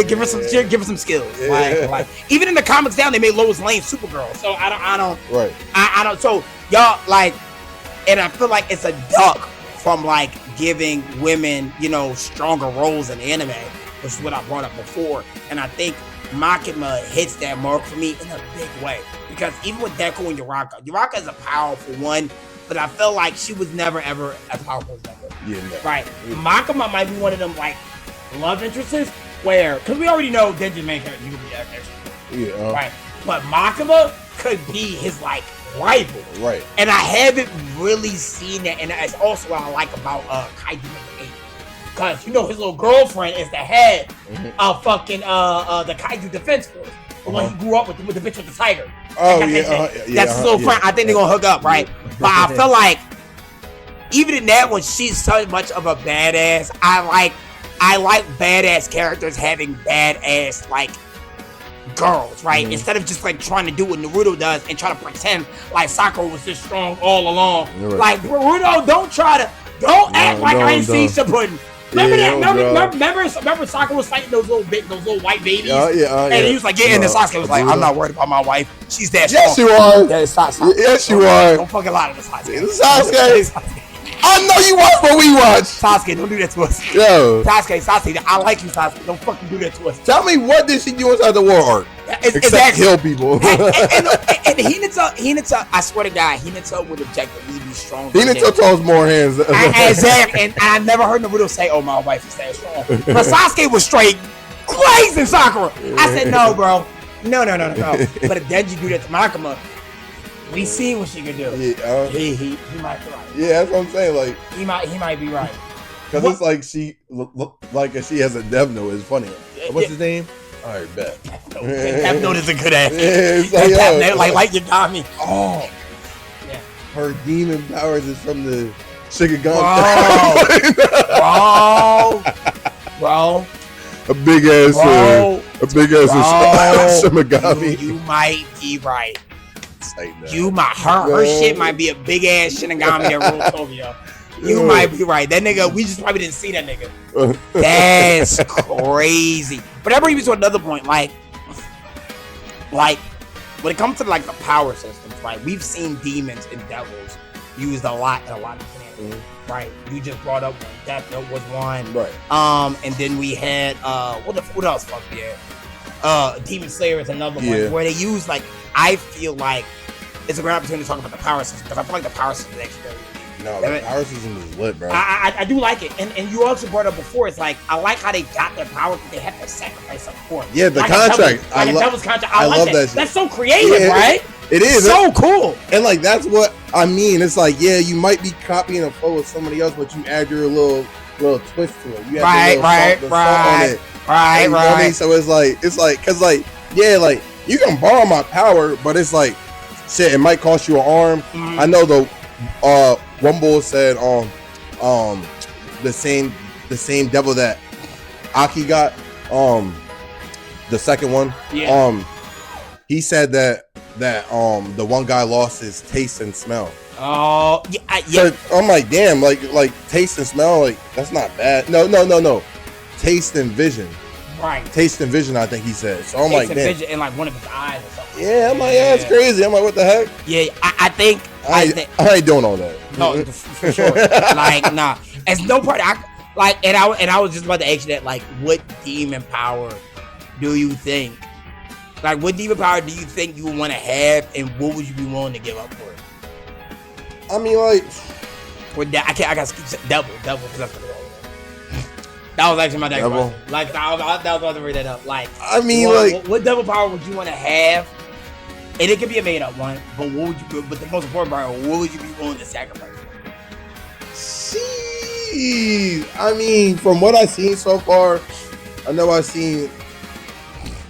give her some skills. Yeah. Like even in the comics down, they made Lois Lane Supergirl. So I don't. Right. I don't. So y'all like, and I feel like it's a duck from like giving women, you know, stronger roles in anime, which is what I brought up before. And I think Makima hits that mark for me in a big way because even with Deku and Uraraka is a powerful one. But I felt like she was never ever as powerful as Deku. Yeah, no. Right. Makima might be one of them like love interests where, because we already know Denji's main character, you could be extra. Yeah. Right. But Makima could be his like rival. Right. And I haven't really seen that, and that's also what I like about Kaiju number 8. Because you know his little girlfriend is the head of fucking the Kaiju Defense Force. The one he grew up with the bitch with the tiger. Oh, That's his little friend. I think they're gonna hook up, right? But I feel like even in that one, she's so much of a badass. I like badass characters having badass like girls, right? Instead of just like trying to do what Naruto does and try to pretend like Sakura was just strong all along. Right. Like Naruto, don't act like I ain't seen Shippuden. Remember that? Remember Sakura was fighting those little white babies? And he was like, and then Sasuke was like, I'm not worried about my wife. She's that strong. Yes, you are. Yes, you are. Don't fucking lie to this Sasuke. Sasuke. I know you watch what we watch. Sasuke, don't do that to us. Yo. Sasuke, I like you, Sasuke. Don't fucking do that to us. Tell me, what did she do inside the war arc? Except kill people. and Hinata, I swear to God, Hinata would objectively be strong. Hinata throws more hands. Exactly. And I never heard Naruto say, "Oh, my wife is that strong." But Sasuke was straight blazing Sakura. I said, "No, bro, no." But if Denji do that to Makima, we see what she can do. Yeah, he might be right. Yeah, that's what I'm saying. Like he might be right. Because it's like she look like she has a Death Note. It's funny. What's his name? All right, bet. Death Note is a good ass. Yeah, it's like you got me. Oh, yeah. Her demon powers is from the Shikigami. Bro. A big ass Shimigami. You might be right. Her shit might be a big ass Shinigami that ruled Tokyo. You might be right. That nigga, we just probably didn't see that nigga. That's crazy. But that brings me to another point. Like when it comes to like the power systems, right? We've seen demons and devils used a lot in a lot of different animes, right? You just brought up one. Death Note was one, right? And then we had what else? Fuck yeah. Demon Slayer is another one where they use like, I feel like it's a great opportunity to talk about the power system because I feel like the power system is actually no, the power system is lit, bro. I do like it, and you also brought up before. It's like I like how they got their power, but they have to sacrifice something for it. Yeah, the contract. I love contract. I love like that. That's so creative, right? It is so cool. And like that's what I mean. It's like you might be copying a flow of somebody else, but you add your little twist to it. You add right. You know what I mean? So it's like because you can borrow my power, but it's like shit. It might cost you an arm. Mm-hmm. I know the Rumble said the same devil that Aki got the second one. He said that the one guy lost his taste and smell. Oh yeah. So I'm like, damn, like taste and smell, like that's not bad. No. Taste and vision. Right. Taste and vision, I think he said. So I'm like, damn. Vision in like one of his eyes or something. Yeah, I'm like, that's crazy. I'm like, what the heck? Yeah, I think I ain't doing all that. No, for sure. Like, nah. As no part, I was just about to ask you that. Like, what demon power do you think? Like, what demon power do you think you would want to have, and what would you be willing to give up for it? I mean, like, I gotta skip devil because that's the that was actually my next question. Like, I was about to read that up. Like, I mean, what devil power would you want to have? And it could be a made up one, but what would you? But the most important part, what would you be willing to sacrifice? I mean, from what I've seen so far, I know I've seen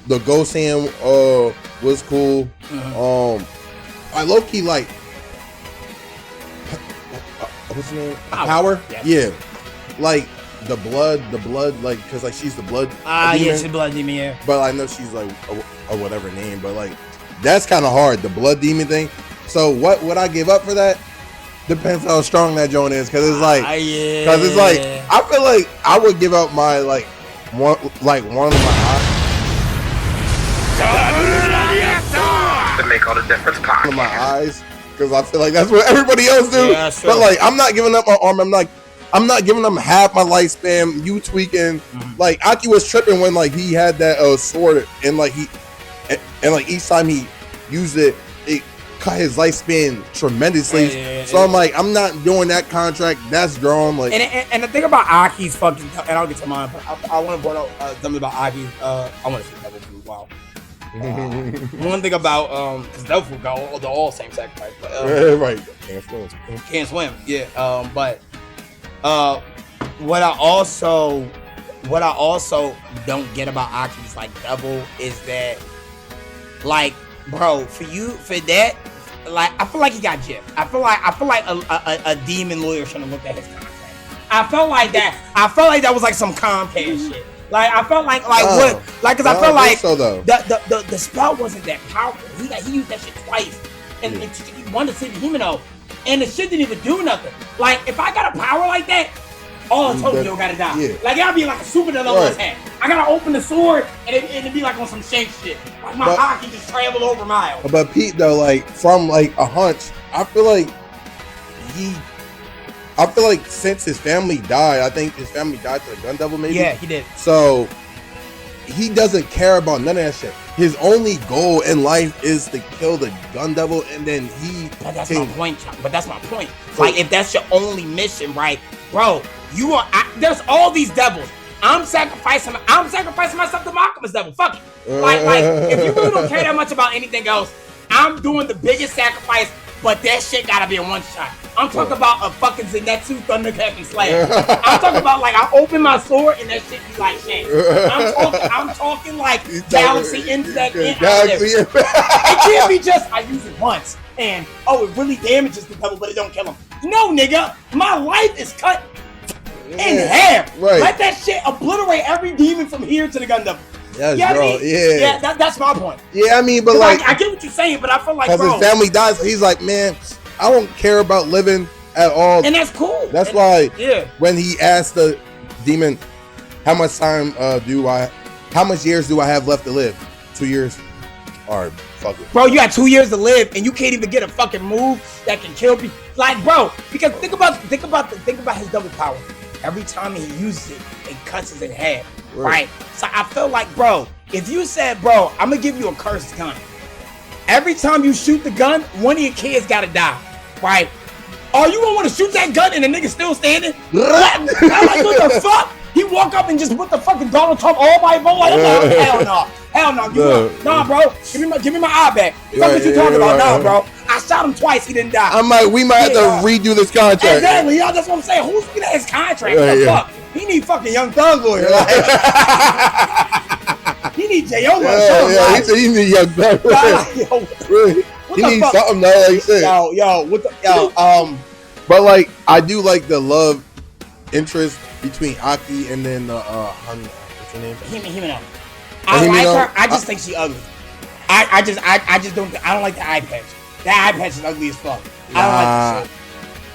the Ghost Hand was cool. Mm-hmm. I low key like what's her name? Power. Yeah. Like the blood, like because like she's the blood. Yeah, she's blood demon. Yeah. But I know she's like a whatever name. But like that's kind of hard, the blood demon thing. So what would I give up for that? Depends how strong that joint is, because it's like, I feel like I would give up my one of my eyes. To make all the difference podcast. One of my eyes, because I feel like that's what everybody else do. Yeah, sure. But like, I'm not giving up my arm. I'm not giving them half my lifespan. You tweaking. Like Aki was tripping when like he had that sword and like like each time he used it, it cut his lifespan tremendously. So I'm like, I'm not doing that contract. That's drawn. Like, and the thing about Aki's fucking, and I'll get to mine, but I want to point out something about Aki. I want to say that with you. Wow. One thing about because Devil got the all same sacrifice, but right, can't swim. Yeah. But what I also don't get about Aki's like Devil is that, like, bro, for that, like, I feel like he got gypped. I feel like a demon lawyer should have looked at his contract. I felt like that was like some Comcast shit. Like, I felt like what? Like, cause I felt like so, though. The spell wasn't that powerful. He used that shit twice, and he wanted to see the Himeno, and the shit didn't even do nothing. Like, if I got a power like that, all of Tokyo gotta die. Yeah. Like, it'll be like a super that almost had. I gotta open the sword, and it'd be like on some Shank shit. Like, my hockey just traveled over miles. But Pete, though, like, from like a hunch, I feel like since his family died, I think his family died to the Gun Devil, maybe? Yeah, he did. So he doesn't care about none of that shit. His only goal in life is to kill the Gun Devil, and then But that's my point, Chuck. But that's my point. Like, if that's your only mission, right, bro? There's all these devils. I'm sacrificing myself to Malcolm's devil. Fuck it. Like, if you really don't care that much about anything else, I'm doing the biggest sacrifice, but that shit gotta be a one shot. I'm talking about a fucking Zenitsu Thunder Captain Slayer. I'm talking about, like, I open my sword and that shit be like shit. I'm talking like Galaxy Insect. It can't be just I use it once and it really damages the devil, but it don't kill him. No, nigga, my life is cut in half. Right. Let that shit obliterate every demon from here to the Gun Devil. That's That's my point. Yeah, I mean, but like, I get what you're saying, but I feel like, because his family dies, he's like, man, I don't care about living at all, and that's cool. That's why when he asked the demon, how much years do I have left to live? 2 years. All right, fuck it, bro. You got 2 years to live, and you can't even get a fucking move that can kill me. Like, bro, because think about his double power. Every time he uses it, it cuts it in half. Right. So I feel like, bro, if you said, bro, I'm gonna give you a cursed gun. Every time you shoot the gun, one of your kids gotta die. Right? Are you gonna want to shoot that gun and the nigga still standing? I'm like, what the fuck? He walk up and just put the fucking Donald Trump all by boy. I'm like, hell no. Nah, bro. Give me my eye back. Fuck what you talking about? Nah, bro. I shot him twice. He didn't die. We might have to redo this contract. Exactly. Y'all, that's what I'm saying. Who's looking at his contract? What the fuck? He need fucking Young Thug lawyer. He need J.O. He said he need Young Thug lawyer. He needs something though, like you said. But like, I do like the love interest between Aki and then what's her name? Himeno. I like her. I just think she ugly. I just don't like the eye patch. That eye patch is ugly as fuck. I don't like the shit.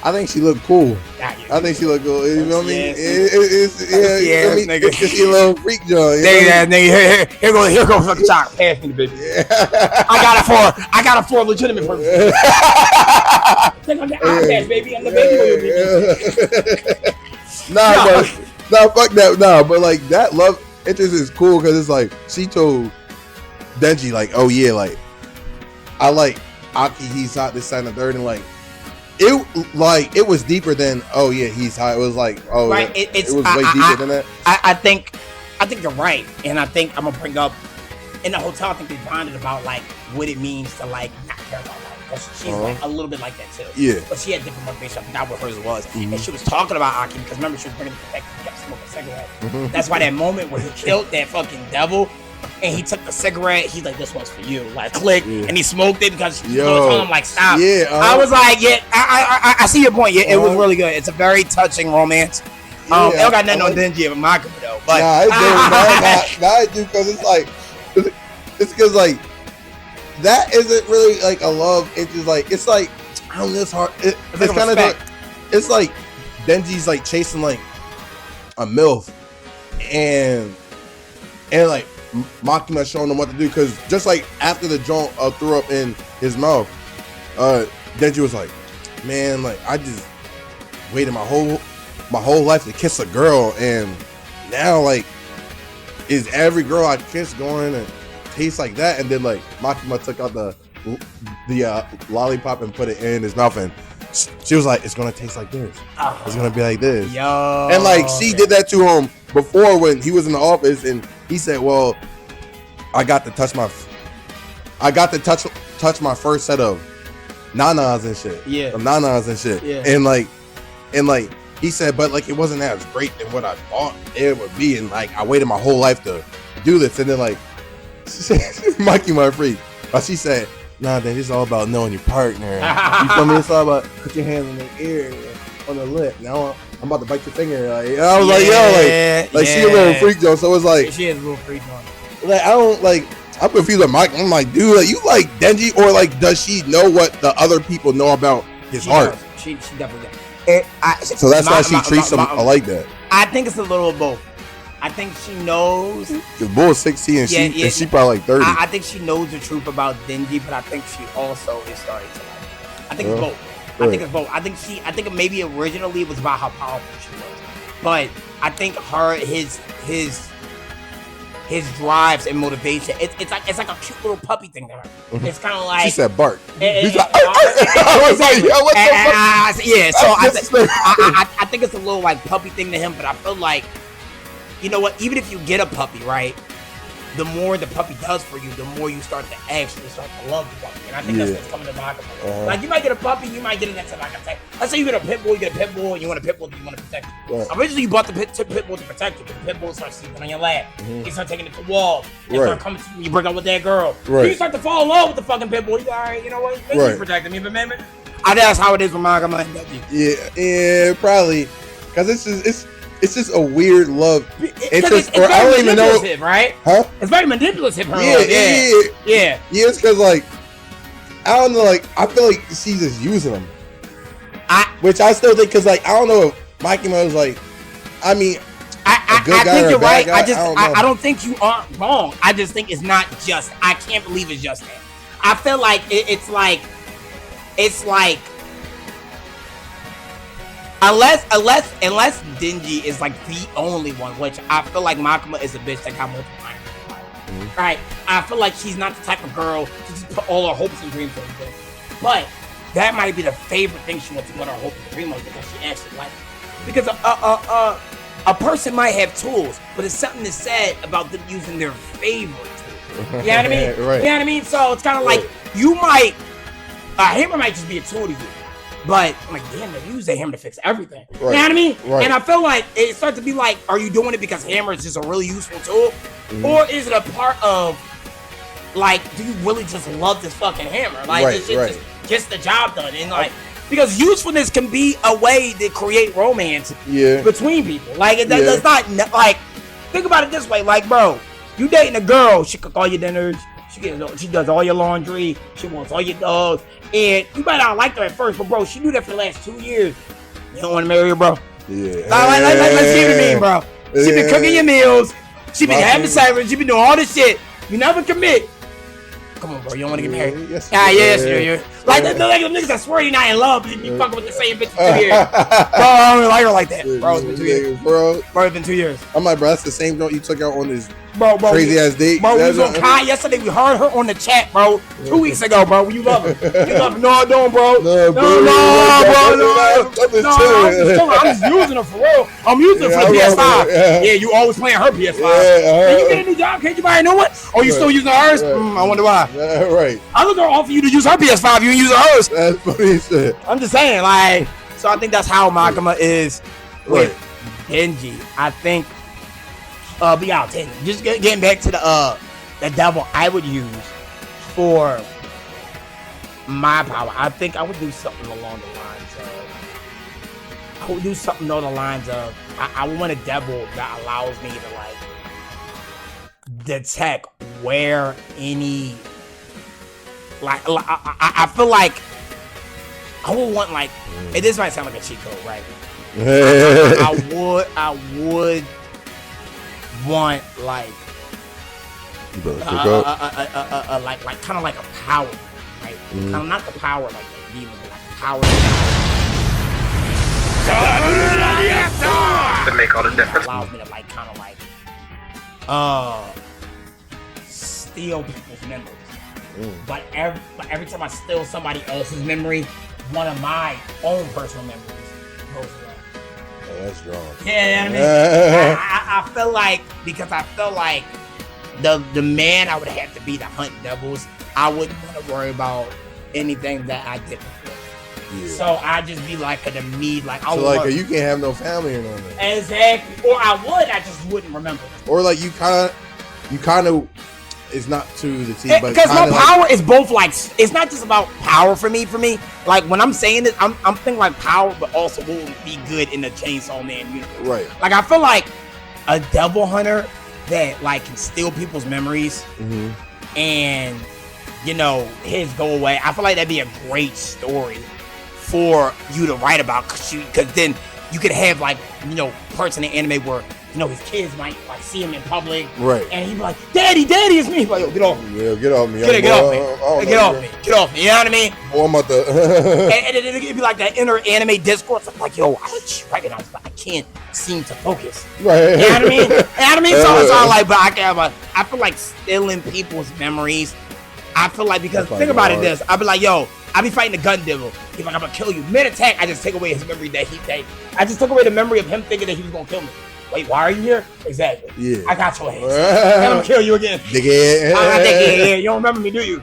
I think she looked cool. I think she looked cool. You know what I mean? It's just a little freak joint. Nigga, here goes fucking chocolate. Pass me the baby. I got it for a legitimate purpose. Take on the eye patch, baby. I'm the baby baby. Fuck that. Nah, but like that love interest is cool because it's like she told Denji like, oh yeah, like I like Aki. He's hot. This, second, and third, and like. It was deeper than he's high. It was like it was way deeper than that. I think you're right, and I think I'm gonna bring up in the hotel. I think they bonded about like what it means to like not care about life. She's like a little bit like that too. Yeah, but she had different motivation. I forgot what hers was, and she was talking about Aki because remember she was bringing the fact that he kept smoking a cigarette. That's why that moment where he killed that fucking devil. and he took the cigarette. He's like, "This one's for you." Like, click, and he smoked it because she Yo. told him like, "Stop." Yeah, I was like, "Yeah, I see your point. Yeah, it was really good. It's a very touching romance." It don't got nothing on Denji and Makima though. But nah, I do because it's like, it's because like that isn't really like a love. It's just like it's like I don't know. It's hard. It's like kind of it's like Denji's like chasing like a MILF and like Makima showing him what to do because just like after the joint threw up in his mouth, Denji was like, man, like I just waited my whole life to kiss a girl, and now like is every girl I kiss going to taste like that? And then like Makima took out the lollipop and put it in his mouth, and she was like, it's gonna taste like this. It's gonna be like this. Yo, and like she did that to him before when he was in the office, and he said, well, I got to touch my first set of nanas and shit. Yeah. Of nanas and shit. Yeah. And like he said, but like it wasn't as great than what I thought it would be, and like I waited my whole life to do this, and then like Mikey my freak. But she said, nah, then it's all about knowing your partner. You feel me? It's all about put your hands on the ear, on the lip. Now I'm about to bite your finger. Like I was like, yo, like she a little freak though. So it's like she is a little freak on. Like I don't like. I'm confused with Mike. I'm like, dude, like, you like Denji, or like, does she know what the other people know about his heart? She definitely does. So that's why she treats him like that. I think it's a little of both. I think she knows. Because Bull is 16 and she probably like 30. I think she knows the truth about Denji, but I think she also is starting to like it. I think it's both. I think it's both. I think maybe originally it was about how powerful she was, but I think his drives and motivation. It's like a cute little puppy thing to her. It's kind of like she said bark. He's like, I was like, yo, what the fuck? Yeah, so I think it's a little like puppy thing to him, but I feel like, you know what? Even if you get a puppy, right? The more the puppy does for you, the more you start to actually start to love the puppy. And I think that's what's coming to Makima. Like, you might get a puppy, you might get it next to, like I say, let's say you get a pit bull, and you want a pit bull that you want to protect you. Right. Originally, you bought the pit bull to protect you, but the pit bull starts sleeping on your lap. You start taking it to walls. You start coming to you, break up with that girl. Right. You start to fall in love with the fucking pit bull. You go, all right, you know what? Maybe you protecting me, but man, I think that's how it is with Makima and Denji. Yeah, probably. Because it's just a weird love. It's or I don't even know. Right? Huh? It's very manipulative. Her yeah. It's because like I don't know. Like I feel like she's just using him. Which I still think because like I don't know if Makima was like. I mean, I think you're right. I don't think you are wrong. I just think it's not just. I can't believe it's just that. I feel like it's like. Unless Denji is like the only one, which I feel like Makima is a bitch that got multiple partners. Right? I feel like she's not the type of girl to just put all her hopes and dreams on this. But that might be the favorite thing she wants to put her hope and dream on because she actually likes it. Because a person might have tools, but it's something that's said about them using their favorite tool. You know what I mean? Right. You know what I mean? So it's kind of like you might, a hammer might just be a tool to you. But I'm like, damn, they use that hammer to fix everything. Right. You know what I mean? Right. And I feel like it starts to be like, are you doing it because hammer is just a really useful tool? Or is it a part of, like, do you really just love this fucking hammer? Like, it's just gets the job done. And like, because usefulness can be a way to create romance between people. Like, it does not, like, think about it this way. Like, bro, you dating a girl, she cook all your dinners. She does all your laundry. She wants all your dogs. And you might not like her at first, but bro, she do that for the last 2 years. You don't want to marry her, bro? Yeah. Let's keep it mean, bro. She been cooking your meals. She been having sex. She been doing all this shit. You never commit. Come on, bro. You don't want to get married? Yes. Like them niggas that swear you're not in love, but you fucking with the same bitch for 2 years. Bro, I don't like her like that. Bro, it's been 2 years. Bro, it's been 2 years. I'm like, bro, that's the same note you took out on this crazy ass date. Bro, we was on Kai yesterday. We heard her on the chat, bro. 2 weeks ago, bro. You love her. You love her. No, I don't, bro. No, I'm just using her for real. I'm using her for the PS5. Yeah, you always playing her PS5. Can you get a new job? Can't you buy a new one? Oh, you still using hers? I wonder why. Right. I was gonna offer you to use her PS5. You ain't using hers. That's funny shit. I'm just saying, like, so I think that's how Makima is with Denji. I think, but yeah, just getting back to the devil I would use for my power, I think I would do something along the lines of, I want a devil that allows me to like detect where any, like, I feel like I would want like, and this might sound like a cheat code, right? I would want like like kind of like a power, right? Kind of not the power like the demon, but like power. To make all the difference. Allows me to like kind of like steal people's memories. But every time I steal somebody else's memory, one of my own personal memories goes away. Oh, that's strong. Yeah, I mean, I feel like, because I feel like the man I would have to be to hunt devils, I wouldn't want to worry about anything that I did before. Yeah. So I just be like a me, like I so like you can't have no family or nothing. Exactly. Or I would, I just wouldn't remember. Or like you kind of. It's not to the team, but because my power is both like, it's not just about power for me. Like when I'm saying this, I'm thinking like power, but also will be good in the Chainsaw Man universe. Right. Like I feel like a devil hunter that like can steal people's memories and his go away. I feel like that'd be a great story for you to write about, because then you could have like parts in the anime where his kids might like see him in public, right? And he'd be like, "Daddy, it's me." Like, yo, get off me. Yeah, get off me. Get off me. Get off me. Get off me. You know what I mean? Boy, I'm about to. and it'd be like that inner anime discourse. I'm like, yo, I recognize, but I can't seem to focus. Right. You know what I mean? So it's all like, but I feel like stealing people's memories. I feel like, because think about it, I'd be like, yo, I be fighting the gun devil. He's like, I'm gonna kill you. Mid attack, I just take away his memory that I just took away the memory of him thinking that he was gonna kill me. Wait, why are you here? Exactly. Yeah. I got your ass. I'm gonna kill you again. Dickhead. You don't remember me, do you? You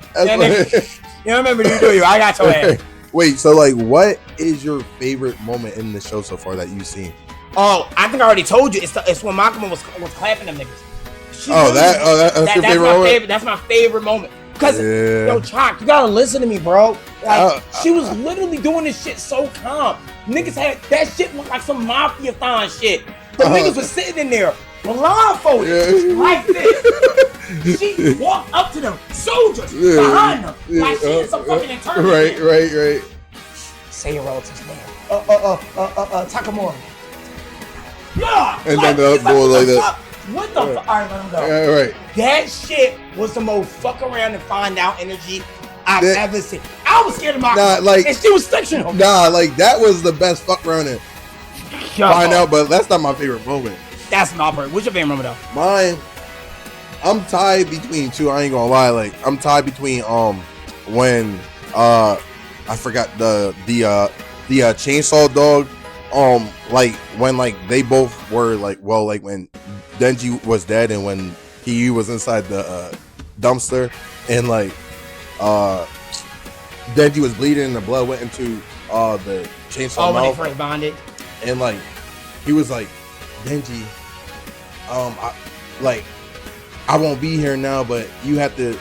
don't remember me, do you? I got your ass. Wait, so like, what is your favorite moment in the show so far that you've seen? Oh, I think I already told you. It's when Makima was clapping them niggas. That's your favorite moment? That's my favorite moment. Because, yo, Chalk, you gotta listen to me, bro. Like, she was literally doing this shit so calm. Niggas had, that shit looked like some mafia-thon shit. The niggas was sitting in there, blindfolded, like this. She walked up to them, soldiers behind them, like she is some fucking eternity. Right. Say your relative's name. Takamura. Yeah. And then the boy like that. What the fuck? Alright, let him go. Yeah, right. That shit was the most fuck around and find out energy I've ever seen. I was scared of my and she was fictional. Nah, like that was the best fuck around and find out, but that's not my favorite moment. That's my part. What's your favorite moment though? Mine, I'm tied between two. I ain't gonna lie. Like I'm tied between when I forgot the chainsaw dog. Like when like they both were like, well, like when Denji was dead and when he was inside the dumpster and like Denji was bleeding and the blood went into the chainsaw when mouth. they first bonded. And like he was like, Denji, I won't be here now, but you have to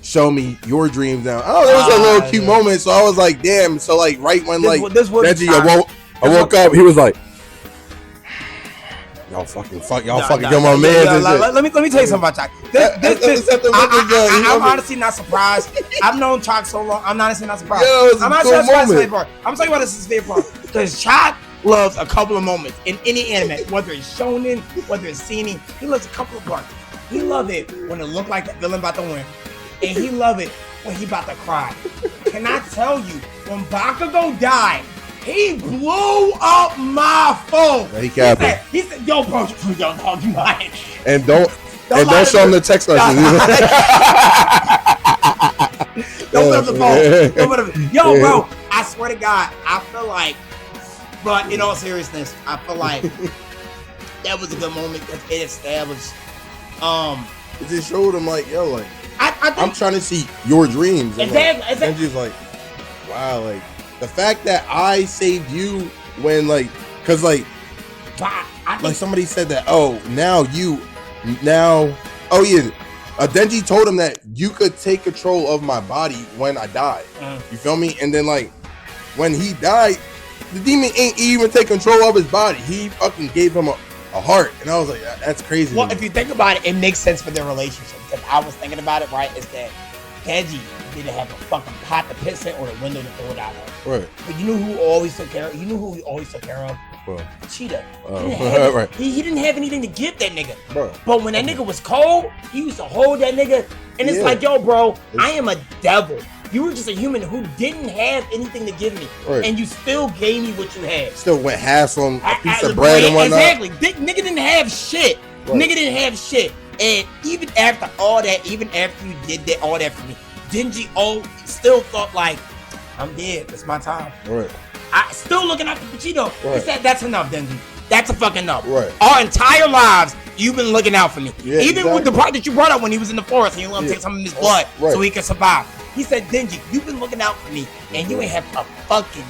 show me your dreams now. Oh, there was a little cute moment. So I was like, damn. So like right when Denji woke up, he was like, y'all fucking kill my man. Let me tell you something about Chalk. I'm honestly not surprised. I've known Chalk so long. I'm honestly not surprised. I'm not surprised. I'm telling you why this is his favorite part. Because Chalk loves a couple of moments in any anime, whether it's shonen, whether it's seinen. He loves a couple of parts. He love it when it look like the villain about to win, and he love it when he about to cry. Can I tell you, when Bakugo died, he blew up my phone. Yeah, he said, yo, bro, you lying. And don't show him the text message. Don't put up the phone. Yo, bro, I swear to God, I feel like, but in all seriousness, I feel like that was a good moment because it established. It just showed him like, yo, like I think, I'm trying to see your dreams. And exactly. just like, wow, like the fact that I saved you when like, cause like, like somebody said that. Oh, now Oh yeah, Denji told him that you could take control of my body when I die. You feel me? And then like when he died, the demon ain't even take control of his body. He fucking gave him a heart, and I was like, that's crazy. Well, if you think about it, it makes sense for their relationship. Because I was thinking about it, right? Is that Denji didn't have a fucking pot to piss in or a window to throw it out of. Right. But you know who always took care of? You know who he always took care of? Bro. Cheetah. Right. He didn't have anything to give that nigga. Bro. But when that nigga was cold, he used to hold that nigga. And it's like, yo, bro, I am a devil. You were just a human who didn't have anything to give me. Right. And you still gave me what you had. Still went half on a piece of bread and whatnot. Exactly. Nigga didn't have shit. Right. Nigga didn't have shit. And even after all that, even after you did that, all that for me, Denji still thought like, I'm dead. It's my time. Right. I still looking after Vegito. Right. He said, that's enough, Denji. That's a fucking enough. Right. Our entire lives, you've been looking out for me. Yeah, even with the part that you brought up when he was in the forest and you let him take some of his blood so he could survive. He said, Denji, you've been looking out for me and you ain't have a fucking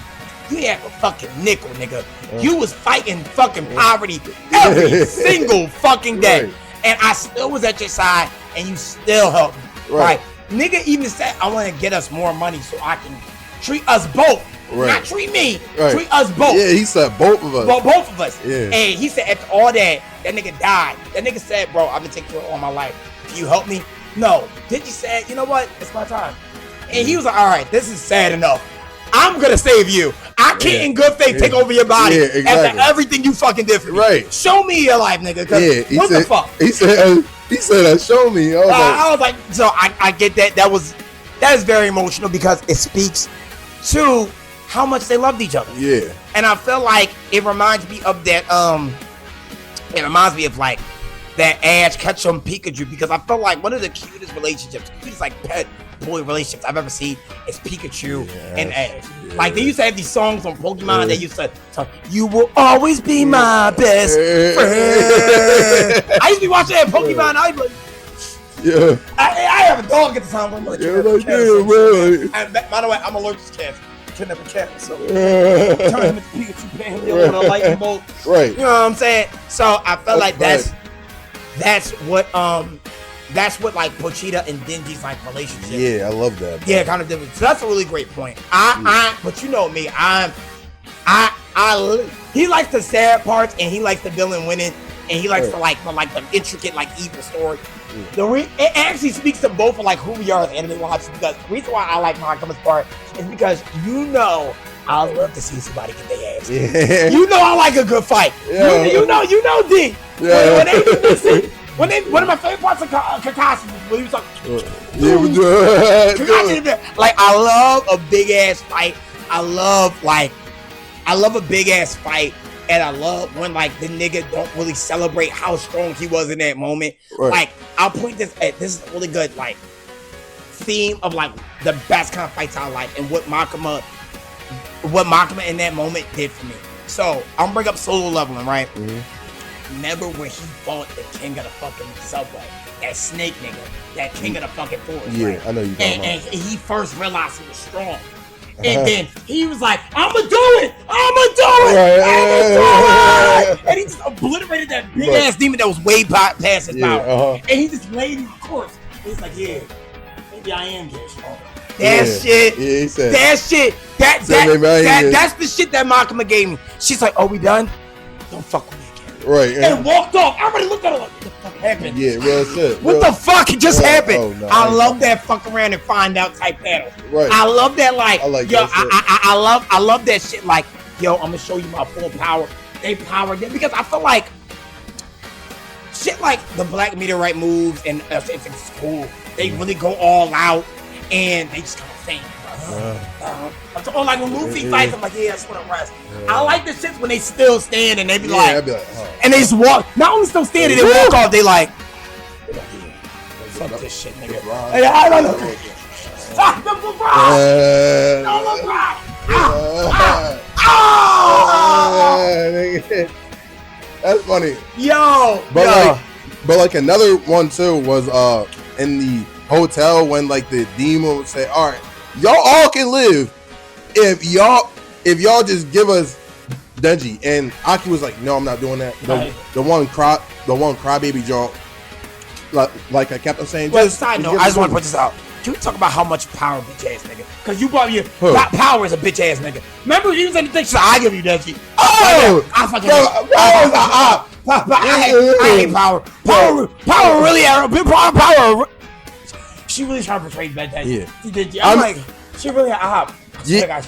nickel, nigga. You was fighting fucking poverty every single fucking day. Right. And I still was at your side and you still helped me. Right. Nigga even said, I want to get us more money so I can treat us both. Right. Not treat me, treat us both. Yeah, he said both of us. Both of us. Yeah. And he said after all that nigga died. That nigga said, bro, I've been taking care of all my life. Can you help me? No. Denji said, you know what? It's my time. And he was like, all right, this is sad enough. I'm gonna save you. I can't in good faith take over your body after everything you fucking did for me. Right. Show me your life, nigga. What the fuck? He said, show me. I was like, so I get that. That is very emotional because it speaks to how much they loved each other. Yeah. And I feel like it reminds me of that. It reminds me of like that Ash Ketchum Pikachu because I felt like one of the cutest relationships, cutest like pet boy relationships I've ever seen is Pikachu and Ash. Yeah. Like they used to have these songs on Pokemon. They used to talk, "You will always be my best friend." I used to be watching that Pokemon. I was like, I have a dog at the time. I'm like, by the way, I'm allergic to cats. Kidnap a cat, so turn him into Pikachu, pay him with a lightning bolt. Right. You know what I'm saying? So I felt like that's what like Pochita and Denji's like relationship. Yeah, I love that. Bro. Yeah, kind of different. So that's a really great point. But you know me, he likes the sad parts and he likes the villain winning and he likes the intricate like evil story. It actually speaks to both of like who we are as anime watchers because the reason why I like Makima's part is because I love to see somebody get their ass. Yeah. You know I like a good fight. Yeah. You know D. Yeah. One of my favorite parts of Kakashi when he was like, Kakashi, like I love a big ass fight. I love a big ass fight. And I love when like the nigga don't really celebrate how strong he was in that moment. Right. Like I'll point this is a really good like theme of like the best kind of fights I like and what Makima in that moment did for me. So I'm gonna bring up Solo Leveling, right? Mm-hmm. Remember when he fought the king of the fucking subway, that snake nigga, that king of the fucking forest. Yeah, right? I know you. And he first realized he was strong. And then he was like, I'ma do it! And he just obliterated that big ass demon that was way past his power. And he just laid in the course. He's like, yeah, maybe I am getting stronger. That's the shit that Makima gave me. She's like, oh, we done? Don't fuck with me again. Right. And walked off. Everybody looked at her like, what the fuck happened? Yeah, real shit. What the fuck just happened? Oh, no, I love that fuck around and find out type battle. Right. I love that I love that shit like, yo, I'm gonna show you my full power. They powered it because I feel like shit like the Black Meteorite moves and if it's cool, they really go all out and they just kind of faint. Like when Luffy fights, I'm like, yeah, I just want to rest. I like the shits when they still stand and they be like, and they just walk. Not only still standing, they walk off. They like, yeah, fuck this shit, nigga. I don't know. Fuck the LeBron. No LeBron. That's funny. But like another one too was in the hotel when like the demon would say, all right, y'all all can live if y'all just give us Denji. And Aki was like, no, I'm not doing that. The one crybaby joint like I kept on saying. Well, side note, I just want to put this out. Can we talk about how much power bitch ass nigga? Because you brought me power is a bitch ass nigga. Remember you was in the thing, so I give you that shit. Oh, I fucking I hate power. Power really power. She really trying to portray bad that. Yeah. She did. I'm like, she really a op. Yeah,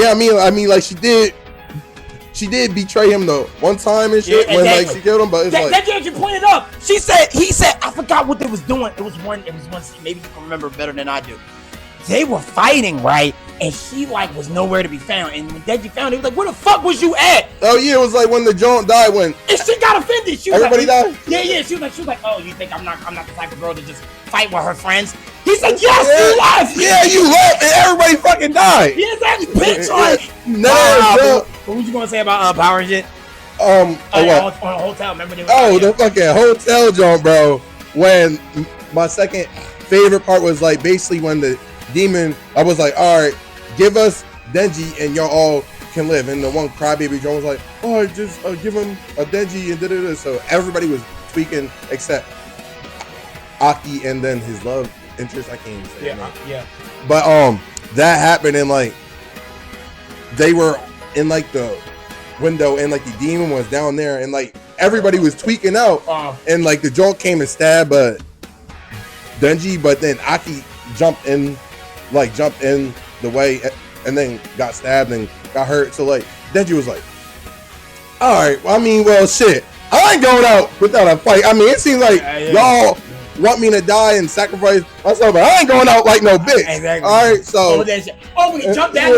I mean, like she did betray him though one time and shit when like she killed him, but it's that you pointed up. He said, I forgot what they was doing. It was one scene, maybe you can remember better than I do. They were fighting, right? And she like was nowhere to be found. And when Deji found it, he was like, where the fuck was you at? Oh yeah, it was like when the joint died when and she got offended. She was everybody died? Yeah. She was like, oh, you think I'm not the type of girl to just fight with her friends? He said, yes, you left. Yeah, you left and everybody fucking died. Yeah, exactly, bitch. Like, what was you gonna say about power and shit? On a hotel, remember? The fucking hotel joint, bro. When my second favorite part was like basically when the demon, I was like, all right, give us Denji and y'all all can live. And the one crybaby joint was like, oh, just give him a Denji and da-da-da. So everybody was tweaking except Aki and then his love interest. I can't even say it. Yeah. But that happened and like they were in like the window and like the demon was down there and like everybody was tweaking out and like the joint came and stabbed Denji, but then Aki jumped in the way and then got stabbed and got hurt. So like Denji was like, all right, well shit, I ain't going out without a fight. I mean, it seems like y'all want me to die and sacrifice myself, but I ain't going out like no bitch. Exactly. All right, so when he jumped down,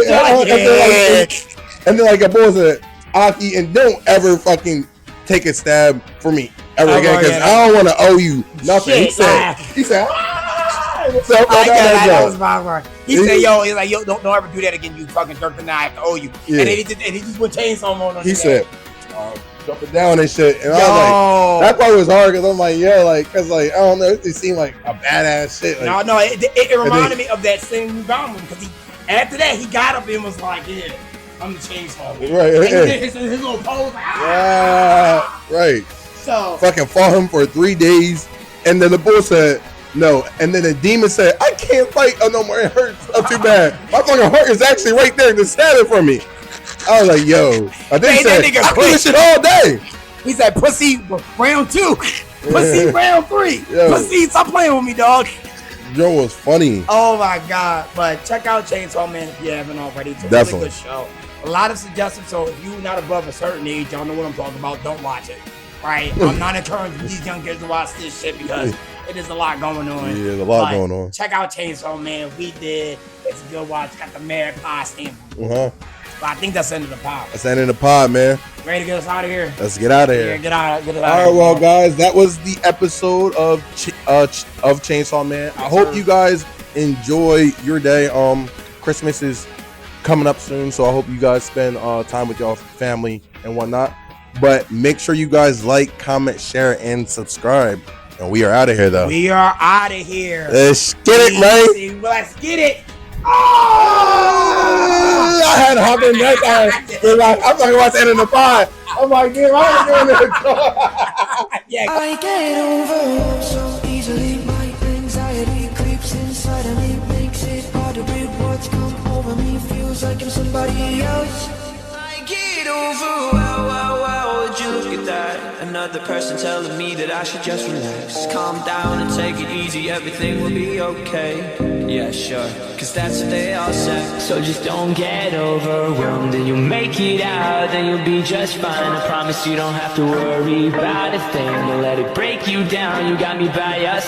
and then like a boy said, Aki, and don't ever fucking take a stab for me ever again because I don't want to owe you nothing. Shit, he said, that was my word. He said, yo, don't ever do that again. You fucking jerk the knife. I have to owe you. Yeah. And then he just went chainsaw mode on he said, jumping down and shit. And I was like, that part was hard because I'm like, because like, I don't know, it seemed like a badass shit. Like, no, it reminded me of that same Mugamu because after that, he got up and was like, yeah, I'm the chainsaw. Right. And his little pose, like, right. So, fucking fought him for 3 days. And then the bull said, no. And then the demon said, I can't fight. Oh, no more. It hurts. Not too bad. My fucking heart is actually right there just standing for me. I was like, yo. I think he said, I do this shit all day. He said, pussy round 2. Pussy round 3. Yo. Pussy, stop playing with me, dog. Joe was funny. Oh, my God. But check out Chainsaw Man if you haven't already. It's a really good show. A lot of suggestions. So if you're not above a certain age, y'all know what I'm talking about. Don't watch it. Right? I'm not encouraging these young kids to watch this shit because it is a lot going on. Yeah, there's a lot going on. Check out Chainsaw Man. We did. It's a good watch. Got the Mary Pie stamp. But I think that's the end of the pod. That's the end of the pod, man. Ready to get us out of here? Let's get out of here. Yeah, get out of here. All right, well, guys, that was the episode of Chainsaw Man. I hope you guys enjoy your day. Christmas is coming up soon, so I hope you guys spend time with your family and whatnot. But make sure you guys like, comment, share, and subscribe. And we are out of here, though. We are out of here. Let's get it, man. Let's get it. Oh! I had to hop in that time. I'm talking about the end of the pod. I'm like, damn, I was doing it. Yeah. I get over so easily. My anxiety creeps inside of me, makes it hard to breathe. What's come over me feels like I'm somebody else. I get over. Wow, would you look at that? Another person telling me that I should just relax, calm down and take it easy. Everything will be okay. Yeah, sure, cause that's what they all say. So just don't get overwhelmed and you'll make it out. Then you'll be just fine. I promise you don't have to worry about a thing. Don't let it break you down. You got me by your side.